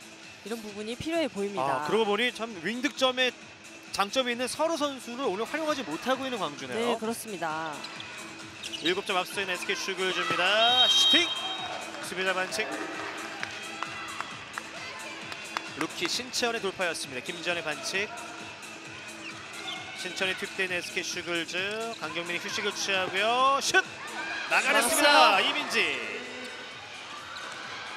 [SPEAKER 2] 이런 부분이 필요해 보입니다.
[SPEAKER 1] 그러고 보니 참 윙 득점에 장점이 있는 서로 선수를 오늘 활용하지 못하고 있는 광주네요.
[SPEAKER 2] 네, 그렇습니다.
[SPEAKER 1] 7점 앞서 있는 SK 슈글즈입니다. 슈팅! 수비자 반칙. 루키 신채원의 돌파였습니다. 김지현의 반칙. 신천이 투입된 SK 슈글즈. 강경민이 휴식을 취하고요. 슛! 나가냈습니다.
[SPEAKER 2] 막았어요.
[SPEAKER 1] 이민지.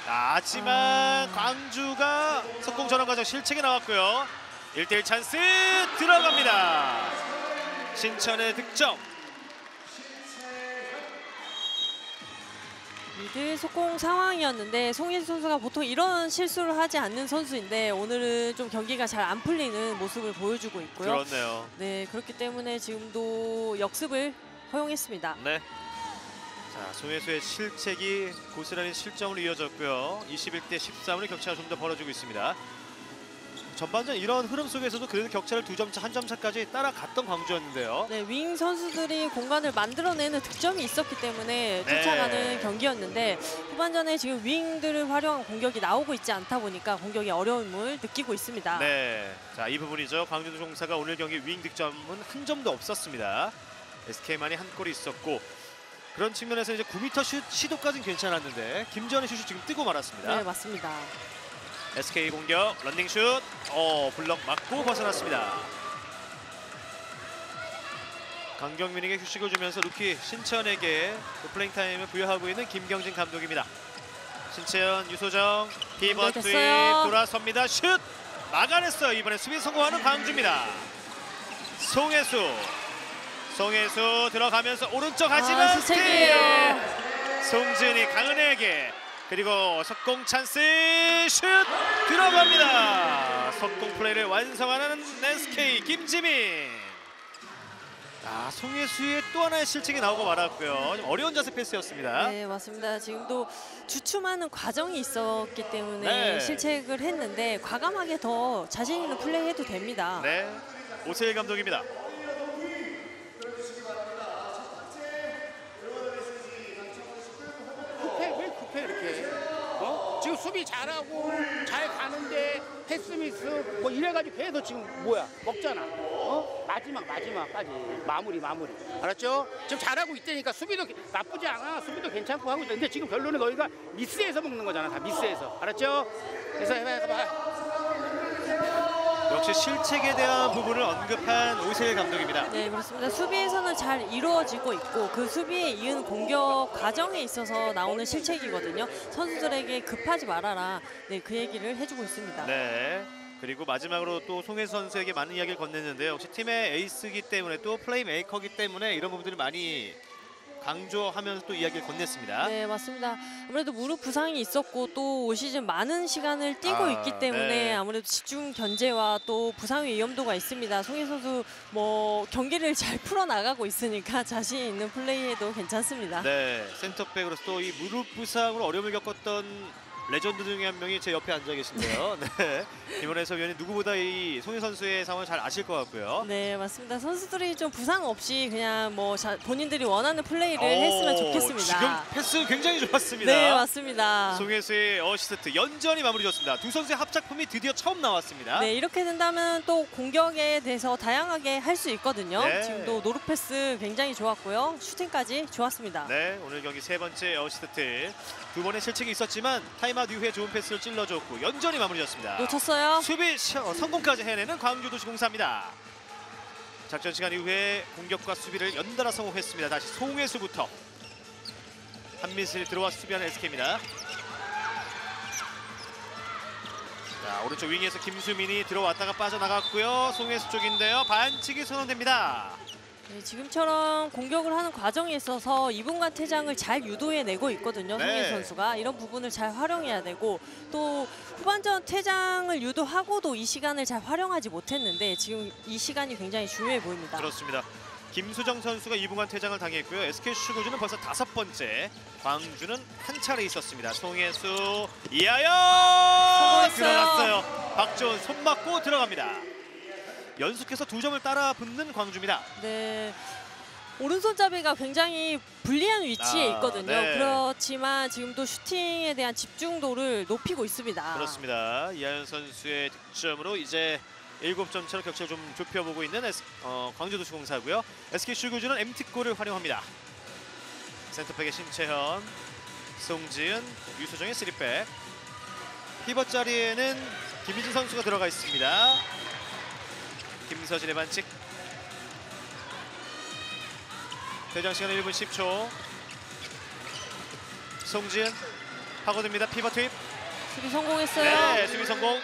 [SPEAKER 1] 하지만 광주가 속공 전환 과정 실책이 나왔고요. 1대1 찬스 들어갑니다. 신천의 득점.
[SPEAKER 2] 미드 속공 상황이었는데 송혜수 선수가 보통 이런 실수를 하지 않는 선수인데 오늘은 좀 경기가 잘 안 풀리는 모습을 보여주고 있고요.
[SPEAKER 1] 그렇네요.
[SPEAKER 2] 네, 그렇기 때문에 지금도 역습을 허용했습니다.
[SPEAKER 1] 네. 자, 송혜수의 실책이 고스란히 실점으로 이어졌고요. 21대 13으로 격차가 좀 더 벌어지고 있습니다. 전반전 이런 흐름 속에서도 그래도 격차를 2점 차, 1점 차까지 따라갔던 광주였는데요.
[SPEAKER 2] 네, 윙 선수들이 공간을 만들어내는 득점이 있었기 때문에
[SPEAKER 1] 네.
[SPEAKER 2] 쫓아가는 경기였는데 후반전에 지금 윙들을 활용한 공격이 나오고 있지 않다 보니까 공격의 어려움을 느끼고 있습니다.
[SPEAKER 1] 네, 자, 이 부분이죠. 광주도종사가 오늘 경기 윙 득점은 한 점도 없었습니다. SK만이 한 골이 있었고 그런 측면에서 이제 9m 슛 시도까지는 괜찮았는데 김지현의 슛이 지금 뜨고 말았습니다.
[SPEAKER 2] 네, 맞습니다.
[SPEAKER 1] SK 공격 런닝슛 블럭 맞고 벗어났습니다. 강경민에게 휴식을 주면서 루키 신채연에게 플레잉 타임을 부여하고 있는 김경진 감독입니다. 신채연, 유소정 피벗 투입
[SPEAKER 2] 됐어요.
[SPEAKER 1] 돌아섭니다. 슛 막아냈어요. 이번에 수비 성공하는 광주입니다. 송혜수 들어가면서 오른쪽 하지만
[SPEAKER 2] 실책이에요.
[SPEAKER 1] 송지은이 강은혜에게 그리고 석공 찬스 슛 들어갑니다. 석공 플레이를 완성하는 SK 김지민. 아, 송혜수의 또 하나의 실책이 나오고 말았고요. 좀 어려운 자세 패스였습니다.
[SPEAKER 2] 네, 맞습니다. 지금도 주춤하는 과정이 있었기 때문에
[SPEAKER 1] 네.
[SPEAKER 2] 실책을 했는데 과감하게 더 자신 있는 플레이해도 됩니다.
[SPEAKER 1] 네, 오세일 감독입니다.
[SPEAKER 3] 왜 급해 이렇게? 지금 수비 잘하고 잘 가는데 패스 미스 뭐 이래가지고 계속 지금 뭐야 먹잖아. 마지막까지 마무리. 알았죠? 지금 잘하고 있다니까 수비도 나쁘지 않아. 수비도 괜찮고 하고 있는데 지금 결론은 너희가 미스에서 먹는 거잖아. 다 미스에서. 알았죠? 그래서 해봐.
[SPEAKER 1] 역시 실책에 대한 부분을 언급한 오세일 감독입니다.
[SPEAKER 2] 네, 그렇습니다. 수비에서는 잘 이루어지고 있고 그 수비에 이은 공격 과정에 있어서 나오는 실책이거든요. 선수들에게 급하지 말아라. 네, 그 얘기를 해주고 있습니다.
[SPEAKER 1] 네. 그리고 마지막으로 또 송혜수 선수에게 많은 이야기를 건넸는데요. 역시 팀의 에이스이기 때문에 또 플레이메이커이기 때문에 이런 부분들을 많이 강조하면서 또 이야기를 건넸습니다.
[SPEAKER 2] 네, 맞습니다. 아무래도 무릎 부상이 있었고 또 올 시즌 많은 시간을 뛰고 있기 때문에
[SPEAKER 1] 네.
[SPEAKER 2] 아무래도 집중 견제와 또 부상 위험도가 있습니다. 송혜 선수 뭐 경기를 잘 풀어나가고 있으니까 자신 있는 플레이해도 괜찮습니다.
[SPEAKER 1] 네, 센터백으로서 또 이 무릎 부상으로 어려움을 겪었던 레전드 중에 한 명이 제 옆에 앉아 계신데요. 네, 이번 해설위원이 누구보다 이 송혜 선수의 상황을 잘 아실 것 같고요.
[SPEAKER 2] 네, 맞습니다. 선수들이 좀 부상 없이 그냥 뭐 본인들이 원하는 플레이를 했으면 좋겠습니다.
[SPEAKER 1] 지금 패스 굉장히 좋았습니다.
[SPEAKER 2] 네, 맞습니다.
[SPEAKER 1] 송혜수의 어시스트 연전이 마무리졌습니다. 두 선수의 합작품이 드디어 처음 나왔습니다.
[SPEAKER 2] 네, 이렇게 된다면 또 공격에 대해서 다양하게 할 수 있거든요.
[SPEAKER 1] 네.
[SPEAKER 2] 지금도 노루 패스 굉장히 좋았고요. 슈팅까지 좋았습니다.
[SPEAKER 1] 네, 오늘 경기 세 번째 어시스트. 두 번의 실책이 있었지만 타임아웃 이후에 좋은 패스를 찔러줬고 연전이 마무리졌습니다.
[SPEAKER 2] 놓쳤어요.
[SPEAKER 1] 수비 성공까지 해내는 광주도시공사입니다. 작전 시간 이후에 공격과 수비를 연달아 성공했습니다. 다시 송혜수부터 한미슬이 들어와서 수비하는 SK입니다. 자, 오른쪽 윙에서 김수민이 들어왔다가 빠져나갔고요. 송혜수 쪽인데요. 반칙이 선언됩니다.
[SPEAKER 2] 네, 지금처럼 공격을 하는 과정에 있어서 2분간 퇴장을 잘 유도해내고 있거든요.
[SPEAKER 1] 네.
[SPEAKER 2] 송혜 선수가. 이런 부분을 잘 활용해야 되고 또 후반전 퇴장을 유도하고도 이 시간을 잘 활용하지 못했는데 지금 이 시간이 굉장히 중요해 보입니다.
[SPEAKER 1] 그렇습니다. 김수정 선수가 2분간 퇴장을 당했고요. SK 슈구즈는 벌써 5번째, 광주는 한 차례 있었습니다. 송혜수, 이하연 들어갔어요. 박지원 손 맞고 들어갑니다. 연속해서 2점을 따라 붙는 광주입니다.
[SPEAKER 2] 네. 오른손잡이가 굉장히 불리한 위치에 있거든요.
[SPEAKER 1] 네.
[SPEAKER 2] 그렇지만 지금도 슈팅에 대한 집중도를 높이고 있습니다.
[SPEAKER 1] 그렇습니다. 이하연 선수의 득점으로 이제 7점 차로 격차를 좀 좁혀보고 있는 광주도시공사고요. SK 슈구즈는 MT골을 활용합니다. 센터백의 신채현, 송지은, 유소정의 3백. 피벗 자리에는 김희진 선수가 들어가 있습니다. 김서진의 반칙. 퇴장 시간 1분 10초. 송지은 파고듭니다. 피벗 투입.
[SPEAKER 2] 수비 성공했어요.
[SPEAKER 1] 네, 수비 성공.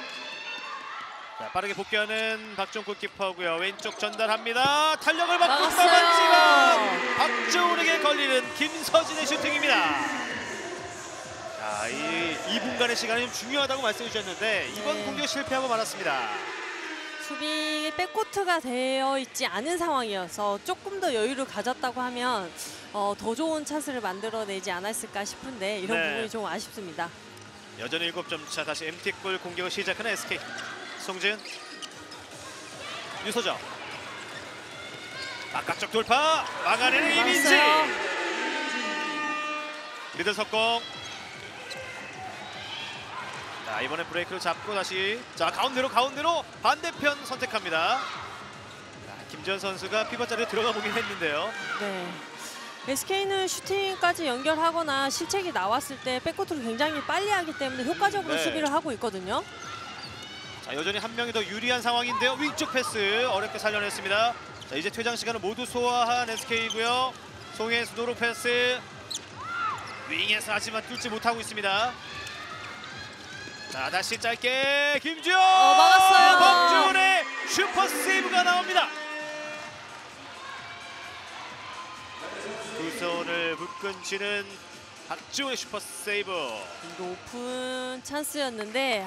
[SPEAKER 1] 자, 빠르게 복귀하는 박지훈 골키퍼고요. 왼쪽 전달합니다. 탄력을 받고
[SPEAKER 2] 막았어요.
[SPEAKER 1] 떠났지만 박지훈에게 걸리는 김서진의 슈팅입니다. 자, 이 2분간의 시간이 좀 중요하다고 말씀해 주셨는데 이번
[SPEAKER 2] 네.
[SPEAKER 1] 공격 실패하고 말았습니다.
[SPEAKER 2] 수비 백코트가 되어 있지 않은 상황이어서 조금 더 여유를 가졌다고 하면 더 좋은 찬스를 만들어내지 않았을까 싶은데 이런
[SPEAKER 1] 네.
[SPEAKER 2] 부분이 좀 아쉽습니다.
[SPEAKER 1] 여전히 7점 차. 다시 MT골 공격을 시작하는 SK. 송지은, 유소정, 바깥쪽 돌파 막아내는 이민지.
[SPEAKER 2] 막았어요.
[SPEAKER 1] 미들 석공. 자, 이번엔 브레이크를 잡고 다시 자 가운데로 반대편 선택합니다. 자, 김지현 선수가 피벗 자리에 들어가 보긴 했는데요.
[SPEAKER 2] 네. SK는 슈팅까지 연결하거나 실책이 나왔을 때 백코트를 굉장히 빨리 하기 때문에 효과적으로
[SPEAKER 1] 네.
[SPEAKER 2] 수비를 하고 있거든요.
[SPEAKER 1] 자, 여전히 한 명이 더 유리한 상황인데요. 위쪽 패스 어렵게 살려냈습니다. 자, 이제 퇴장 시간을 모두 소화한 SK이고요. 송혜수 노루 패스 윙에서 하지만 뚫지 못하고 있습니다. 자, 다시 짧게 김지현
[SPEAKER 2] 막았어요.
[SPEAKER 1] 박지훈의 슈퍼 세이브가 나옵니다. 두 손을 불끈 쥐는 박지훈의 슈퍼 세이브.
[SPEAKER 2] 높은 찬스였는데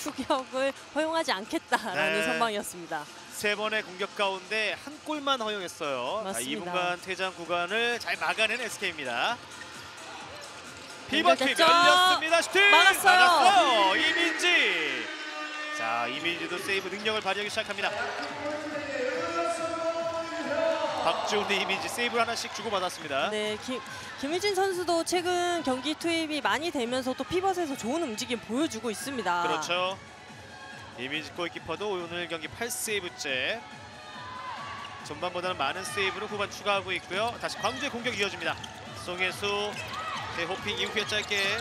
[SPEAKER 2] 추격을 허용하지 않겠다라는
[SPEAKER 1] 네.
[SPEAKER 2] 선방이었습니다.
[SPEAKER 1] 세 번의 공격 가운데 한 골만 허용했어요.
[SPEAKER 2] 맞습니다.
[SPEAKER 1] 2분간 퇴장 구간을 잘 막아낸 SK입니다. 피벗킥
[SPEAKER 2] 연결됐죠?
[SPEAKER 1] 열렸습니다. 슈팅!
[SPEAKER 2] 막았어요.
[SPEAKER 1] 막았어요. 이민지. 자, 이민지도 세이브 능력을 발휘하기 시작합니다. 박지훈, 이민지 세이브를 하나씩 주고받았습니다.
[SPEAKER 2] 네, 김유진 선수도 최근 경기 투입이 많이 되면서 또 피벗에서 좋은 움직임 보여주고 있습니다.
[SPEAKER 1] 그렇죠. 이민지 골키퍼도 오늘 경기 8세이브째. 전반보다는 많은 세이브를 후반 추가하고 있고요. 다시 광주의 공격이 이어집니다. 송혜수 대호핑 이후에 짧게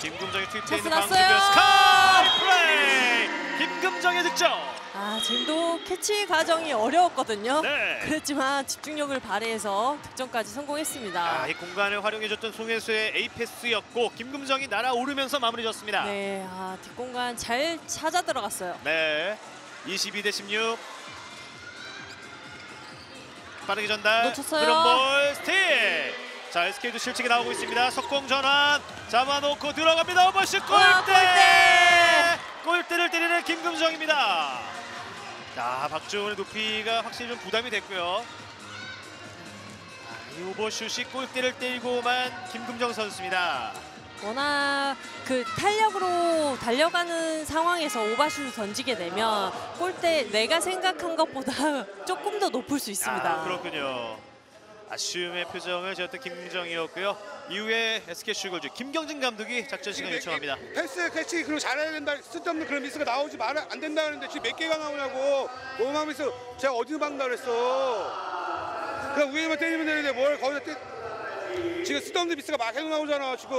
[SPEAKER 1] 김금정이 투입되어 있는
[SPEAKER 2] 찬스
[SPEAKER 1] 광주고요.
[SPEAKER 2] 났어요.
[SPEAKER 1] 스카이 플레이! 김금정의 득점!
[SPEAKER 2] 지금도 캐치 과정이 어려웠거든요.
[SPEAKER 1] 네.
[SPEAKER 2] 그랬지만 집중력을 발휘해서 득점까지 성공했습니다.
[SPEAKER 1] 이 공간을 활용해줬던 송혜수의 A 패스였고 김금정이 날아오르면서 마무리졌습니다.
[SPEAKER 2] 네, 뒷공간 잘 찾아 들어갔어요.
[SPEAKER 1] 네, 22대16. 빠르게 전달.
[SPEAKER 2] 놓쳤어요.
[SPEAKER 1] 흐름볼 스틸. 자, SK도 실책이 나오고 있습니다. 석공 전환 잡아놓고 들어갑니다. 오버슛 골대. 골대를 때리는 김금정입니다. 자, 박지훈의 높이가 확실히 좀 부담이 됐고요. 이 오버슛이 골대를 때리고만 김금정 선수입니다.
[SPEAKER 2] 워낙 그 탄력으로 달려가는 상황에서 오버슛을 던지게 되면 골대 내가 생각한 것보다 조금 더 높을 수 있습니다.
[SPEAKER 1] 그렇군요. 아쉬움의 표정을 지었던 김금정이었고요. 이후에 SK 슈글즈 김경진 감독이 작전 시간 요청합니다.
[SPEAKER 5] 패스 캐치 그리고 잘해야 된다. 쓸데없는 그런 미스가 나오지 말아 안 된다 하는데 지금 몇 개가 나오냐고. 너무 미스 제가 어디서 막나 그랬어. 그냥 위에만 때리면 되는데 뭘 거기다 지금 쓸데없는 미스가 막 계속 나오잖아. 지금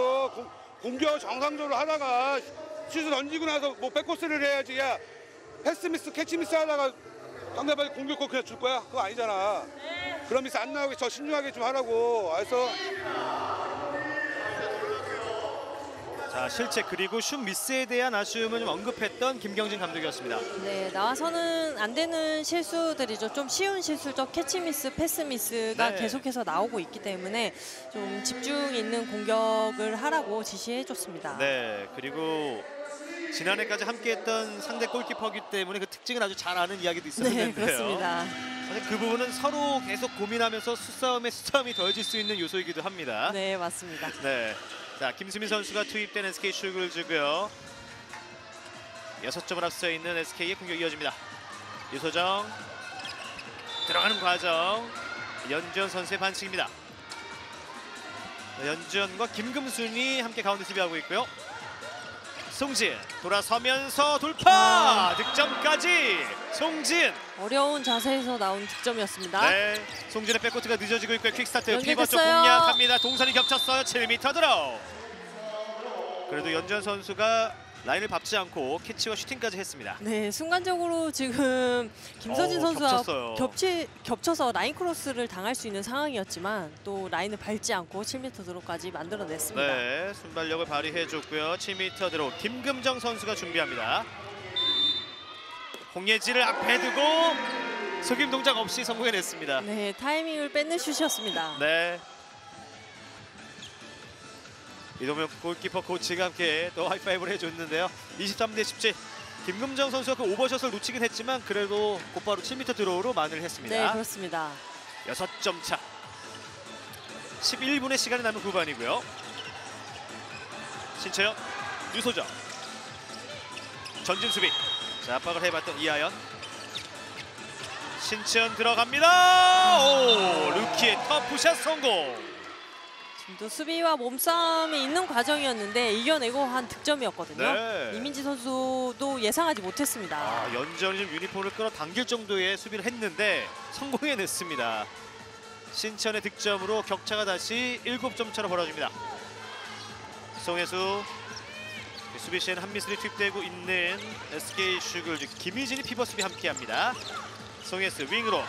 [SPEAKER 5] 공격 정상적으로 하다가 슛을 던지고 나서 뭐 백코스를 해야지. 야 패스 미스 캐치 미스 하다가 상대방이 공격권 그냥 줄 거야? 그거 아니잖아. 그런 미스 안 나오게 저 신중하게 좀 하라고. 알았어?
[SPEAKER 1] 자, 실책 그리고 슛 미스에 대한 아쉬움을 좀 언급했던 김경진 감독이었습니다.
[SPEAKER 2] 네, 나와서는 안 되는 실수들이죠. 좀 쉬운 실수죠. 캐치 미스, 패스 미스가
[SPEAKER 1] 네.
[SPEAKER 2] 계속해서 나오고 있기 때문에 좀 집중 있는 공격을 하라고 지시해줬습니다.
[SPEAKER 1] 네, 그리고 지난해까지 함께했던 상대 골키퍼이기 때문에 그 특징을 아주 잘 아는 이야기도
[SPEAKER 2] 네,
[SPEAKER 1] 있었는데요.
[SPEAKER 2] 그렇습니다.
[SPEAKER 1] 사실 그 부분은 서로 계속 고민하면서 수싸움이 더해질 수 있는 요소이기도 합니다.
[SPEAKER 2] 네, 맞습니다.
[SPEAKER 1] 네. 자, 김수민 선수가 투입된 SK 슈글즈고요. 6점을 앞서 있는 SK의 공격이 이어집니다. 유소정 들어가는 과정. 연지현 선수의 반칙입니다. 연지현과 김금순이 함께 가운데 수비하고 있고요. 송지은 돌아서면서 돌파! 득점까지 송지은.
[SPEAKER 2] 어려운 자세에서 나온 득점이었습니다.
[SPEAKER 1] 네, 송진의 백코트가 늦어지고 있고요. 퀵스타트 피벗 쪽
[SPEAKER 2] 연결됐어요.
[SPEAKER 1] 공략합니다. 동선이 겹쳤어요. 7m 들어. 그래도 연지현 선수가 라인을 밟지 않고 캐치와 슈팅까지 했습니다.
[SPEAKER 2] 네, 순간적으로 지금 김서진 선수와
[SPEAKER 1] 겹쳤어요.
[SPEAKER 2] 겹쳐서 라인 크로스를 당할 수 있는 상황이었지만 또 라인을 밟지 않고 7m 드롭까지 만들어냈습니다.
[SPEAKER 1] 네, 순발력을 발휘해줬고요. 7m 드롭 김금정 선수가 준비합니다. 홍예지를 앞에 두고 속임 동작 없이 성공해냈습니다.
[SPEAKER 2] 네, 타이밍을 뺏는 슛이었습니다.
[SPEAKER 1] 네. 이동명 골키퍼 코치가 함께 또 하이파이브를 해줬는데요. 23대17. 김금정 선수가 그 오버샷을 놓치긴 했지만 그래도 곧바로 7m 드로우로 만회를 했습니다.
[SPEAKER 2] 네, 그렇습니다.
[SPEAKER 1] 6점 차. 11분의 시간이 남은 후반이고요. 신채영, 유소정. 전진 수비. 자, 압박을 해봤던 이하연. 신채연 들어갑니다. 오, 루키의 터프샷 성공.
[SPEAKER 2] 또 수비와 몸싸움이 있는 과정이었는데 이겨내고 한 득점이었거든요.
[SPEAKER 1] 네.
[SPEAKER 2] 이민지 선수도 예상하지 못했습니다.
[SPEAKER 1] 아, 연전이 좀 유니폼을 끌어당길 정도의 수비를 했는데 성공해냈습니다. 신천의 득점으로 격차가 다시 7점 차로 벌어집니다. 송혜수, 수비 시에는 한미슬이 투입되고 있는 SK 슈글즈 김희진이 피벗 수비 함께합니다. 송혜수 윙으로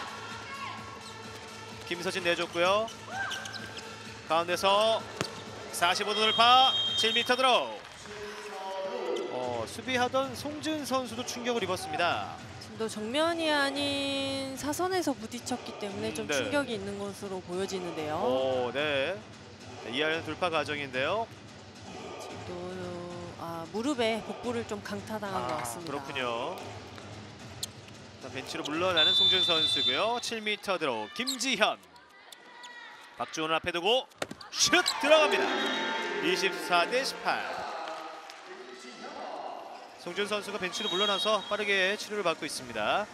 [SPEAKER 1] 김서진 내줬고요. 가운데서 45도 돌파 7m 드로우. 수비하던 송준 선수도 충격을 입었습니다.
[SPEAKER 2] 또 정면이 아닌 사선에서 부딪혔기 때문에 좀
[SPEAKER 1] 네.
[SPEAKER 2] 충격이 있는 것으로 보여지는데요.
[SPEAKER 1] 오, 네. 이하연 돌파 과정인데요.
[SPEAKER 2] 또 무릎에 복부를 좀 강타당한 것 같습니다.
[SPEAKER 1] 그렇군요. 자, 벤치로 물러나는 송준 선수고요. 7m 드로우 김지현. 박주원을 앞에 두고 슛 들어갑니다. 24대18. 송준 선수가 벤치로 물러나서 빠르게 치료를 받고 있습니다.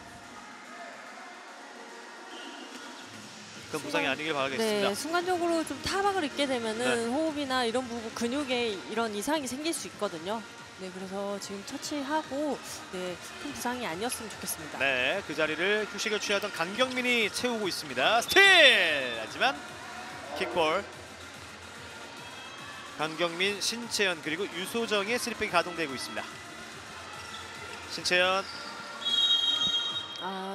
[SPEAKER 1] 큰 부상이 아니길 바라겠습니다.
[SPEAKER 2] 네, 순간적으로 좀 타박을 입게 되면은
[SPEAKER 1] 네.
[SPEAKER 2] 호흡이나 이런 부분 근육에 이런 이상이 생길 수 있거든요. 네, 그래서 지금 처치하고 큰 부상이 아니었으면 좋겠습니다.
[SPEAKER 1] 네, 그 자리를 휴식을 취하던 강경민이 채우고 있습니다. 스틸! 하지만 킥볼. 강경민, 신채연 그리고 유소정의 스리백이 가동되고 있습니다. 신채연.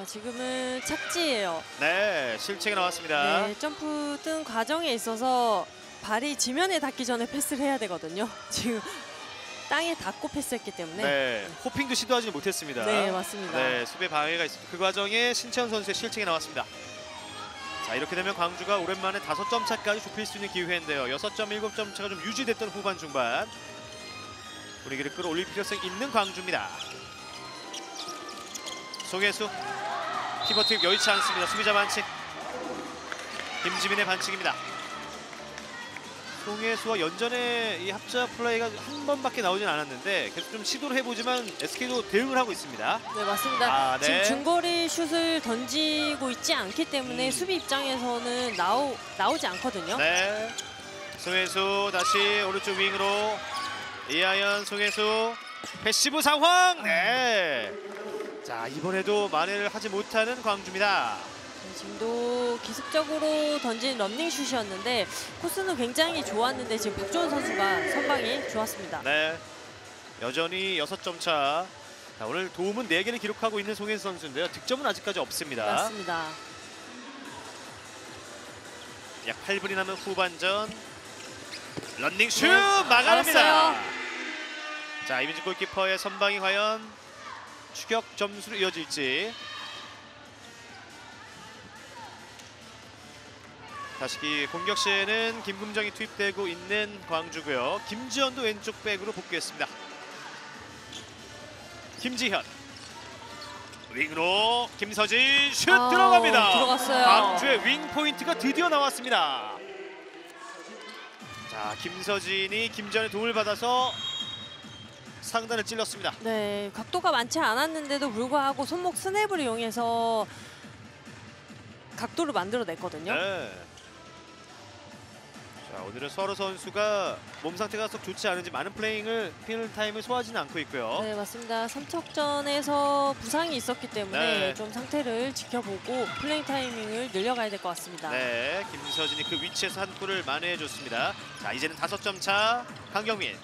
[SPEAKER 2] 지금은 착지예요.
[SPEAKER 1] 네, 실책이 나왔습니다.
[SPEAKER 2] 네, 점프 뜬 과정에 있어서 발이 지면에 닿기 전에 패스를 해야 되거든요. 지금 땅에 닿고 패스했기 때문에.
[SPEAKER 1] 네, 호핑도 시도하지 못했습니다.
[SPEAKER 2] 네, 맞습니다.
[SPEAKER 1] 네, 수비에 방해가 있습니다. 그 과정에 신채연 선수의 실책이 나왔습니다. 자, 이렇게 되면 광주가 오랜만에 5점 차까지 좁힐 수 있는 기회인데요. 6점, 7점 차가 좀 유지됐던 후반 중반. 분위기를 끌어올릴 필요성이 있는 광주입니다. 송혜수. 피벗 여의치 않습니다. 수비자 반칙. 김지민의 반칙입니다. 송혜수와 연전의 이 합작 플레이가 한 번밖에 나오진 않았는데 계속 좀 시도를 해보지만 SK도 대응을 하고 있습니다.
[SPEAKER 2] 네, 맞습니다.
[SPEAKER 1] 네.
[SPEAKER 2] 지금 중거리 슛을 던지고 있지 않기 때문에 수비 입장에서는 나오지 않거든요.
[SPEAKER 1] 네. 송혜수 다시 오른쪽 윙으로 이하연, 송혜수 패시브 상황. 네. 자, 이번에도 만회를 하지 못하는 광주입니다.
[SPEAKER 2] 네, 지금도 기습적으로 던진 런닝슛이었는데 코스는 굉장히 좋았는데 지금 박주원 선수가 선방이 좋았습니다.
[SPEAKER 1] 네. 여전히 6점 차. 자, 오늘 도움은 4개를 기록하고 있는 송혜수 선수인데요. 득점은 아직까지 없습니다.
[SPEAKER 2] 맞습니다.
[SPEAKER 1] 약 8분이 남은 후반전. 런닝슛
[SPEAKER 2] 네,
[SPEAKER 1] 막아냅니다.
[SPEAKER 2] 알았어요.
[SPEAKER 1] 자, 이민지 골키퍼의 선방이 과연 추격 점수로 이어질지. 다시 공격 시에는 김금정이 투입되고 있는 광주고요. 김지현도 왼쪽 백으로 복귀했습니다. 김지현. 윙으로 김서진 슛 들어갑니다.
[SPEAKER 2] 들어갔어요.
[SPEAKER 1] 광주의 윙 포인트가 드디어 나왔습니다. 자, 김서진이 김지현의 도움을 받아서 상단을 찔렀습니다.
[SPEAKER 2] 네, 각도가 많지 않았는데도 불구하고 손목 스냅을 이용해서 각도를 만들어냈거든요.
[SPEAKER 1] 네. 자, 오늘은 서로 선수가 몸 상태가 썩 좋지 않은지 많은 필 타임을 소화하지는 않고 있고요.
[SPEAKER 2] 네, 맞습니다. 삼척전에서 부상이 있었기 때문에
[SPEAKER 1] 네.
[SPEAKER 2] 좀 상태를 지켜보고 플레이 타이밍을 늘려가야 될 것 같습니다.
[SPEAKER 1] 네, 김서진이 그 위치에서 한 골을 만회해줬습니다. 자, 이제는 5점 차 강경민.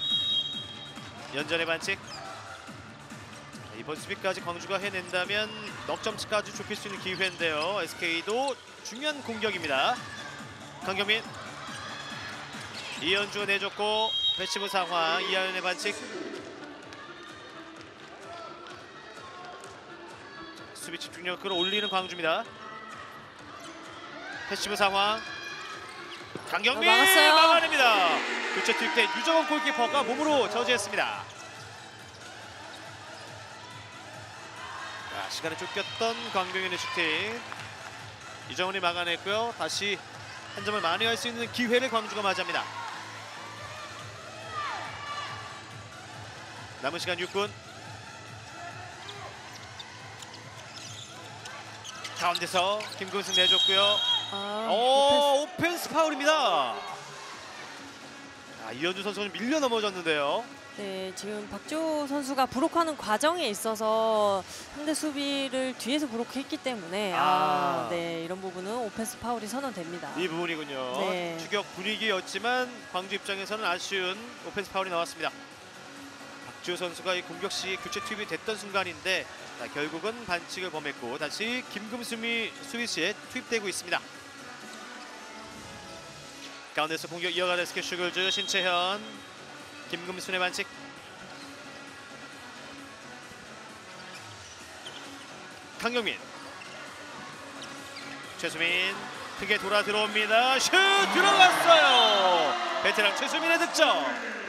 [SPEAKER 1] 연전의 반칙. 이번 수비까지 광주가 해낸다면 넉점차까지 좁힐 수 있는 기회인데요. SK도 중요한 공격입니다. 강경민, 이현주가 내줬고 패시브 상황. 이하연의 반칙. 수비 집중력 끌어올리는 광주입니다. 패시브 상황. 강경민
[SPEAKER 2] 막았어요.
[SPEAKER 1] 막아냅니다. 교체 투입된 유정원 골키퍼가 몸으로 저지했습니다. 자, 시간에 쫓겼던 광경민의 슈팅. 유정원이 막아냈고요. 다시 한 점을 만회할 수 있는 기회를 광주가 맞이합니다. 남은 시간 6분. 가운데서 김금승 내줬고요. 오펜스 파울입니다. 이현주 선수는 밀려 넘어졌는데요.
[SPEAKER 2] 네, 지금 박주호 선수가 브로크하는 과정에 있어서 상대 수비를 뒤에서 브로크했기 때문에 네, 이런 부분은 오펜스 파울이 선언됩니다.
[SPEAKER 1] 이 부분이군요.
[SPEAKER 2] 네.
[SPEAKER 1] 추격 분위기였지만 광주 입장에서는 아쉬운 오펜스 파울이 나왔습니다. 박주호 선수가 이 공격 시 교체 투입이 됐던 순간인데 결국은 반칙을 범했고 다시 김금수미 수비수에 투입되고 있습니다. 가운데서 공격 이어가는 SK 슈글즈. 신채현, 김금순의 반칙. 강경민, 최수민 크게 돌아 들어옵니다. 슛 들어갔어요. 베테랑 최수민의 득점.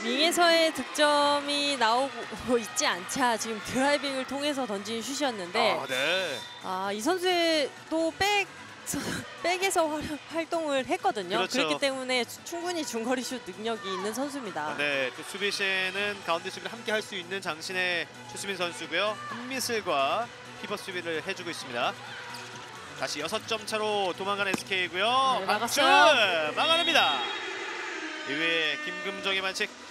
[SPEAKER 2] 윙에서의 득점이 나오고 있지 않자 지금 드라이빙을 통해서 던진 슛이었는데
[SPEAKER 1] 네.
[SPEAKER 2] 이 선수의 또 백에서 활동을 했거든요.
[SPEAKER 1] 그렇죠.
[SPEAKER 2] 그렇기 때문에 충분히 중거리 슛 능력이 있는 선수입니다.
[SPEAKER 1] 네, 또 수비 시에는 가운데 수비를 함께 할 수 있는 장신의 최수민 선수고요. 한미슬과 피벗 수비를 해주고 있습니다. 다시 6점 차로 도망가는 SK고요.
[SPEAKER 2] 네, 막았어요.
[SPEAKER 1] 막아냅니다. 이후에 김금정의 반칙.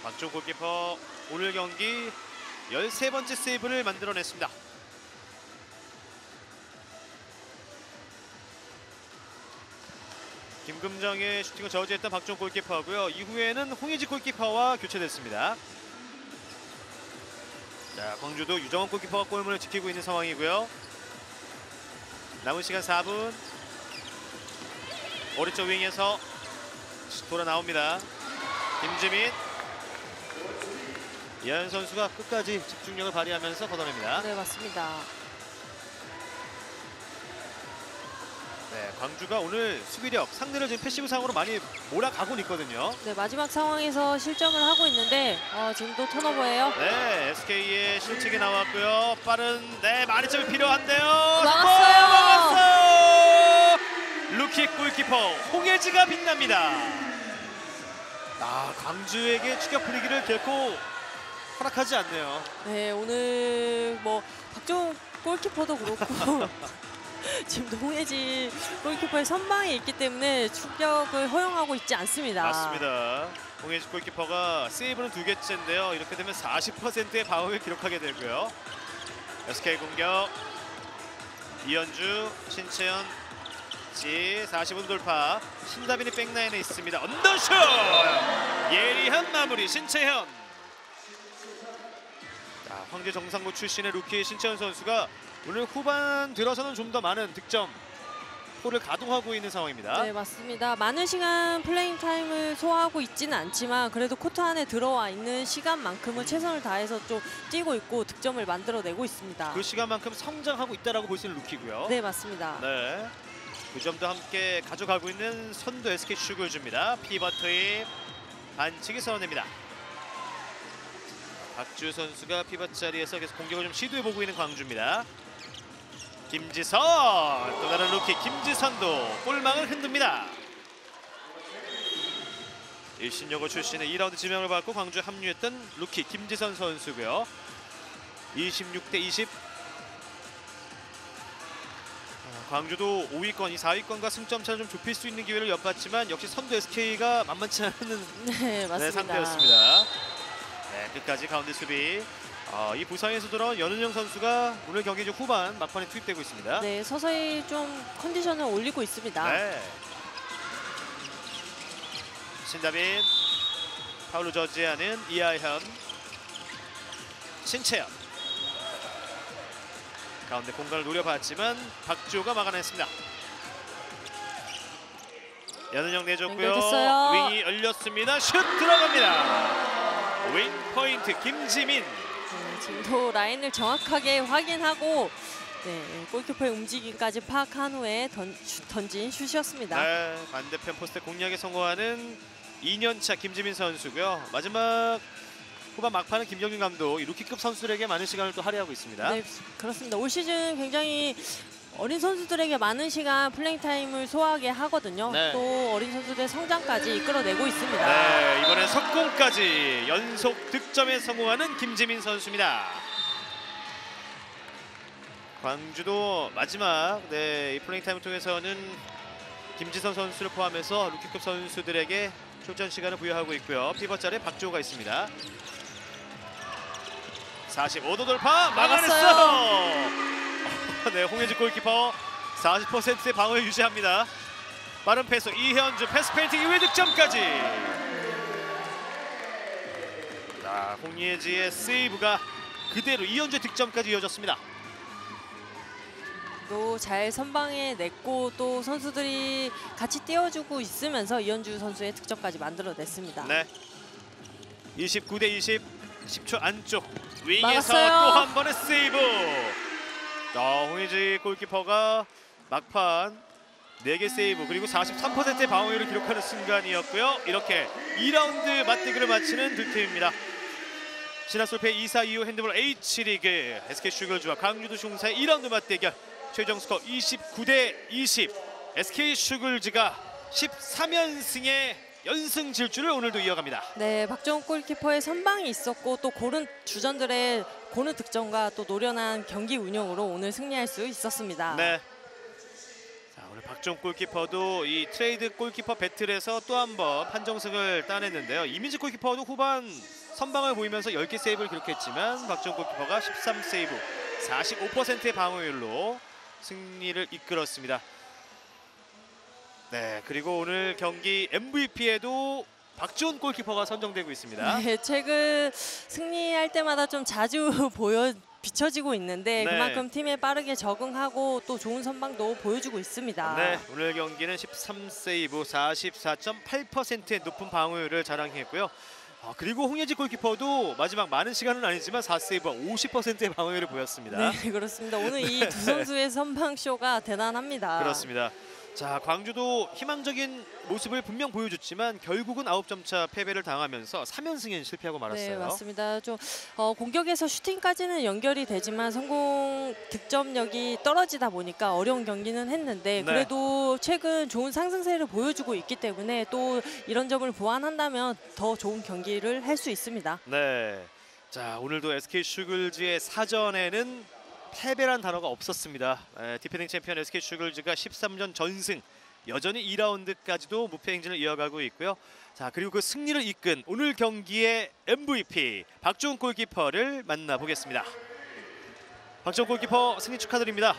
[SPEAKER 1] 박주호 골키퍼 오늘 경기 13번째 세이브를 만들어냈습니다. 김금정의 슈팅을 저지했던 박주호 골키퍼고요. 이후에는 홍희지 골키퍼와 교체됐습니다. 자, 광주도 유정원 골키퍼가 골문을 지키고 있는 상황이고요. 남은 시간 4분. 오른쪽 윙에서 돌아 나옵니다. 김지민. 이하연 선수가 끝까지 집중력을 발휘하면서 걷어냅니다.
[SPEAKER 2] 네, 맞습니다.
[SPEAKER 1] 네, 광주가 오늘 수비력 상대를 지금 패시브 상으로 많이 몰아가고 있거든요.
[SPEAKER 2] 네, 마지막 상황에서 실점을 하고 있는데 지금도 턴오버예요.
[SPEAKER 1] 네, SK의 실책이 나왔고요. 빠른 만회점이 필요한데요.
[SPEAKER 2] 막았어요.
[SPEAKER 1] 막았어요. 루키 골키퍼 홍혜지가 빛납니다. 광주에게 추격 분위기를 결코 허락하지 않네요.
[SPEAKER 2] 네, 오늘 박종훈 골키퍼도 그렇고 지금 홍혜지 골키퍼의 선방에 있기 때문에 추격을 허용하고 있지 않습니다.
[SPEAKER 1] 맞습니다. 홍혜지 골키퍼가 세이브는 2개째인데요. 이렇게 되면 40%의 방어를 기록하게 되고요. SK 공격. 이현주, 신채연, 45분 돌파. 신다빈이 백라인에 있습니다. 언더슛! 예리한 마무리 신채현. 황제 정상고 출신의 루키 신채연 선수가 오늘 후반 들어서는 좀 더 많은 득점 포를 가동하고 있는 상황입니다.
[SPEAKER 2] 네, 맞습니다. 많은 시간 플레잉 타임을 소화하고 있지는 않지만 그래도 코트 안에 들어와 있는 시간만큼은 최선을 다해서 좀 뛰고 있고 득점을 만들어내고 있습니다.
[SPEAKER 1] 그 시간만큼 성장하고 있다라고 볼 수 있는 루키고요.
[SPEAKER 2] 네, 맞습니다.
[SPEAKER 1] 네, 그 점도 함께 가져가고 있는 선두 SK 슈글즈입니다. 피벗 투입, 반칙이 선언됩니다. 박주 선수가 피벗 자리에서 계속 공격을 좀 시도해보고 있는 광주입니다. 김지선, 또 다른 루키 김지선도 골망을 흔듭니다. 일신여고 출신의 2라운드 지명을 받고 광주에 합류했던 루키 김지선 선수고요. 26대 20. 광주도 5위권, 4위권과 승점 차를 좀 좁힐 수 있는 기회를 엿봤지만 역시 선두 SK가 만만치 않은
[SPEAKER 2] 네, 맞습니다.
[SPEAKER 1] 상대였습니다. 네, 끝까지 가운데 수비. 이 부상에서 돌아온 연은영 선수가 오늘 경기 중 후반 막판에 투입되고 있습니다.
[SPEAKER 2] 네, 서서히 좀 컨디션을 올리고 있습니다.
[SPEAKER 1] 네. 신다빈 파울로 저지하는 이하현, 신채연. 가운데 공간을 노려봤지만 박주호가 막아냈습니다. 연은영 내줬고요.
[SPEAKER 2] 연결됐어요.
[SPEAKER 1] 윙이 열렸습니다. 슛 들어갑니다. 윙 포인트 김지민.
[SPEAKER 2] 네, 지금도 라인을 정확하게 확인하고 골키퍼의 움직임까지 파악한 후에 던진 슛이었습니다.
[SPEAKER 1] 네, 반대편 포스트 공략에 성공하는 2년차 김지민 선수고요. 마지막 후반 막판은 김경준 감독 이 루키급 선수들에게 많은 시간을 또 할애하고 있습니다.
[SPEAKER 2] 네, 그렇습니다. 올 시즌 굉장히 어린 선수들에게 많은 시간 플레잉 타임을 소화하게 하거든요.
[SPEAKER 1] 네.
[SPEAKER 2] 또 어린 선수들의 성장까지 이끌어내고 있습니다.
[SPEAKER 1] 네, 이번엔 석공까지 연속 득점에 성공하는 김지민 선수입니다. 광주도 마지막 이 플레잉 타임을 통해서는 김지선 선수를 포함해서 루키급 선수들에게 출전 시간을 부여하고 있고요. 피벗 자리에 박주호가 있습니다. 45도 돌파 막아냈어요. 네, 홍혜지 골키퍼 40%의 방어를 유지합니다. 빠른 패스 이현주 패스 페인팅 이후에 득점까지. 자, 홍예지의 세이브가 그대로 이현주의 득점까지 이어졌습니다.
[SPEAKER 2] 또 잘 선방에 냈고 또 선수들이 같이 띄워주고 있으면서 이현주 선수의 득점까지 만들어냈습니다.
[SPEAKER 1] 네, 29대 20, 10초 안쪽 윙에서
[SPEAKER 2] 막았어요.
[SPEAKER 1] 또 한 번의 세이브. 홍혜지 골키퍼가 막판 4개 세이브 그리고 43%의 방어율을 기록하는 순간이었고요. 이렇게 2라운드 맞대결을 마치는 두 팀입니다. 신한솔페 2사 2호 핸드볼 H리그 SK 슈글즈와 광주도 슝사의 2라운드 맞대결 최종 스코어 29대 20. SK 슈글즈가 13연승의 연승 질주를 오늘도 이어갑니다.
[SPEAKER 2] 네, 박정욱 골키퍼의 선방이 있었고 또 고른 주전들의 고른 득점과 또 노련한 경기 운영으로 오늘 승리할 수 있었습니다.
[SPEAKER 1] 네. 자, 오늘 박정욱 골키퍼도 이 트레이드 골키퍼 배틀에서 또 한 번 판정승을 따냈는데요. 이민지 골키퍼도 후반 선방을 보이면서 10개 세이브를 기록했지만 박정욱 골키퍼가 13세이브 45%의 방어율로 승리를 이끌었습니다. 네, 그리고 오늘 경기 MVP에도 박지훈 골키퍼가 선정되고 있습니다.
[SPEAKER 2] 네, 최근 승리할 때마다 좀 자주 비춰지고 있는데
[SPEAKER 1] 네.
[SPEAKER 2] 그만큼 팀에 빠르게 적응하고 또 좋은 선방도 보여주고 있습니다.
[SPEAKER 1] 네, 오늘 경기는 13세이브 44.8%의 높은 방어율을 자랑했고요. 그리고 홍예지 골키퍼도 마지막 많은 시간은 아니지만 4세이브와 50%의 방어율을 보였습니다.
[SPEAKER 2] 네, 그렇습니다. 오늘 이 두 선수의 선방쇼가 대단합니다.
[SPEAKER 1] 그렇습니다. 자, 광주도 희망적인 모습을 분명 보여줬지만 결국은 9점 차 패배를 당하면서 3연승에 실패하고 말았어요.
[SPEAKER 2] 네, 맞습니다. 좀 공격에서 슈팅까지는 연결이 되지만 성공 득점력이 떨어지다 보니까 어려운 경기는 했는데
[SPEAKER 1] 네.
[SPEAKER 2] 그래도 최근 좋은 상승세를 보여주고 있기 때문에 또 이런 점을 보완한다면 더 좋은 경기를 할 수 있습니다.
[SPEAKER 1] 네. 자, 오늘도 SK 슈글즈의 사전에는 패배란 단어가 없었습니다. 디펜딩 챔피언 SK 슈글즈가 13전 전승, 여전히 2라운드까지도 무패 행진을 이어가고 있고요. 자, 그리고 그 승리를 이끈 오늘 경기의 MVP 박주훈 골키퍼를 만나보겠습니다. 박주훈 골키퍼 승리 축하드립니다.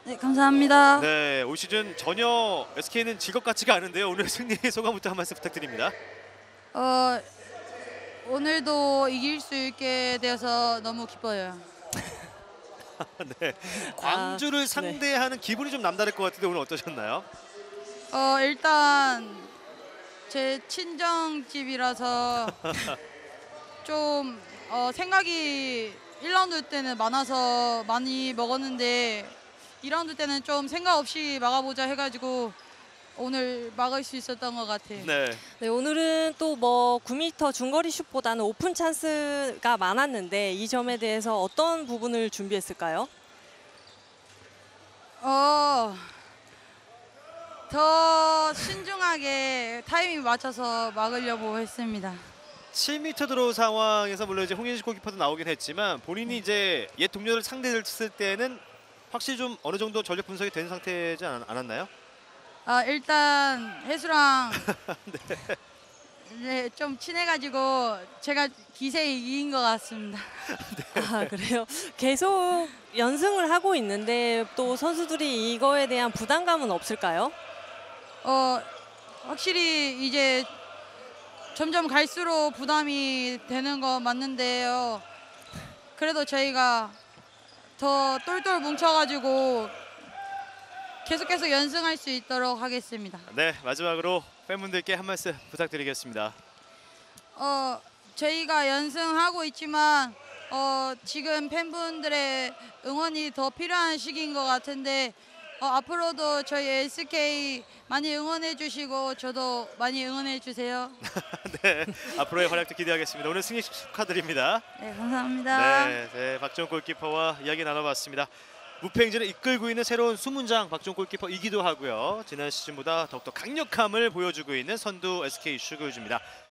[SPEAKER 6] 네, 감사합니다.
[SPEAKER 1] 네, 올 시즌 전혀 SK는 질 것 같지가 않은데요. 오늘 승리의 소감부터 한 말씀 부탁드립니다.
[SPEAKER 6] 오늘도 이길 수 있게 되어서 너무 기뻐요.
[SPEAKER 1] 네, 광주를 상대하는 기분이 좀 남다를 것 같은데 오늘 어떠셨나요?
[SPEAKER 6] 일단 제 친정집이라서 좀 생각이 1라운드 때는 많아서 많이 먹었는데 2라운드 때는 좀 생각 없이 막아보자 해가지고 오늘 막을 수 있었던 것 같아요.
[SPEAKER 1] 네.
[SPEAKER 2] 네, 오늘은 또 9m 중거리 슛보다는 오픈 찬스가 많았는데 이 점에 대해서 어떤 부분을 준비했을까요?
[SPEAKER 6] 더 신중하게 타이밍 맞춰서 막으려고 했습니다.
[SPEAKER 1] 7m 드로우 상황에서 물론 이제 홍현식 골키퍼도 나오긴 했지만 본인이 이제 옛 동료를 상대했을 때는 확실히 좀 어느 정도 전력 분석이 된 상태지 않았나요?
[SPEAKER 6] 일단 혜수랑 네, 좀 친해가지고 제가 기세에 이긴 것 같습니다.
[SPEAKER 2] 아, 그래요? 계속 연승을 하고 있는데 또 선수들이 이거에 대한 부담감은 없을까요?
[SPEAKER 6] 확실히 이제 점점 갈수록 부담이 되는 거 맞는데요. 그래도 저희가 더 똘똘 뭉쳐가지고 계속해서 연승할 수 있도록 하겠습니다.
[SPEAKER 1] 네, 마지막으로 팬분들께 한 말씀 부탁드리겠습니다.
[SPEAKER 6] 저희가 연승하고 있지만 지금 팬분들의 응원이 더 필요한 시기인 것 같은데 앞으로도 저희 SK 많이 응원해 주시고 저도 많이 응원해 주세요.
[SPEAKER 1] 네, 앞으로의 활약도 기대하겠습니다. 오늘 승리 축하드립니다.
[SPEAKER 6] 네, 감사합니다.
[SPEAKER 1] 네, 박지원 골키퍼와 이야기 나눠봤습니다. 무패 행진을 이끌고 있는 새로운 수문장 박지원 골키퍼이기도 하고요. 지난 시즌보다 더욱더 강력함을 보여주고 있는 선두 SK 슈글즈입니다.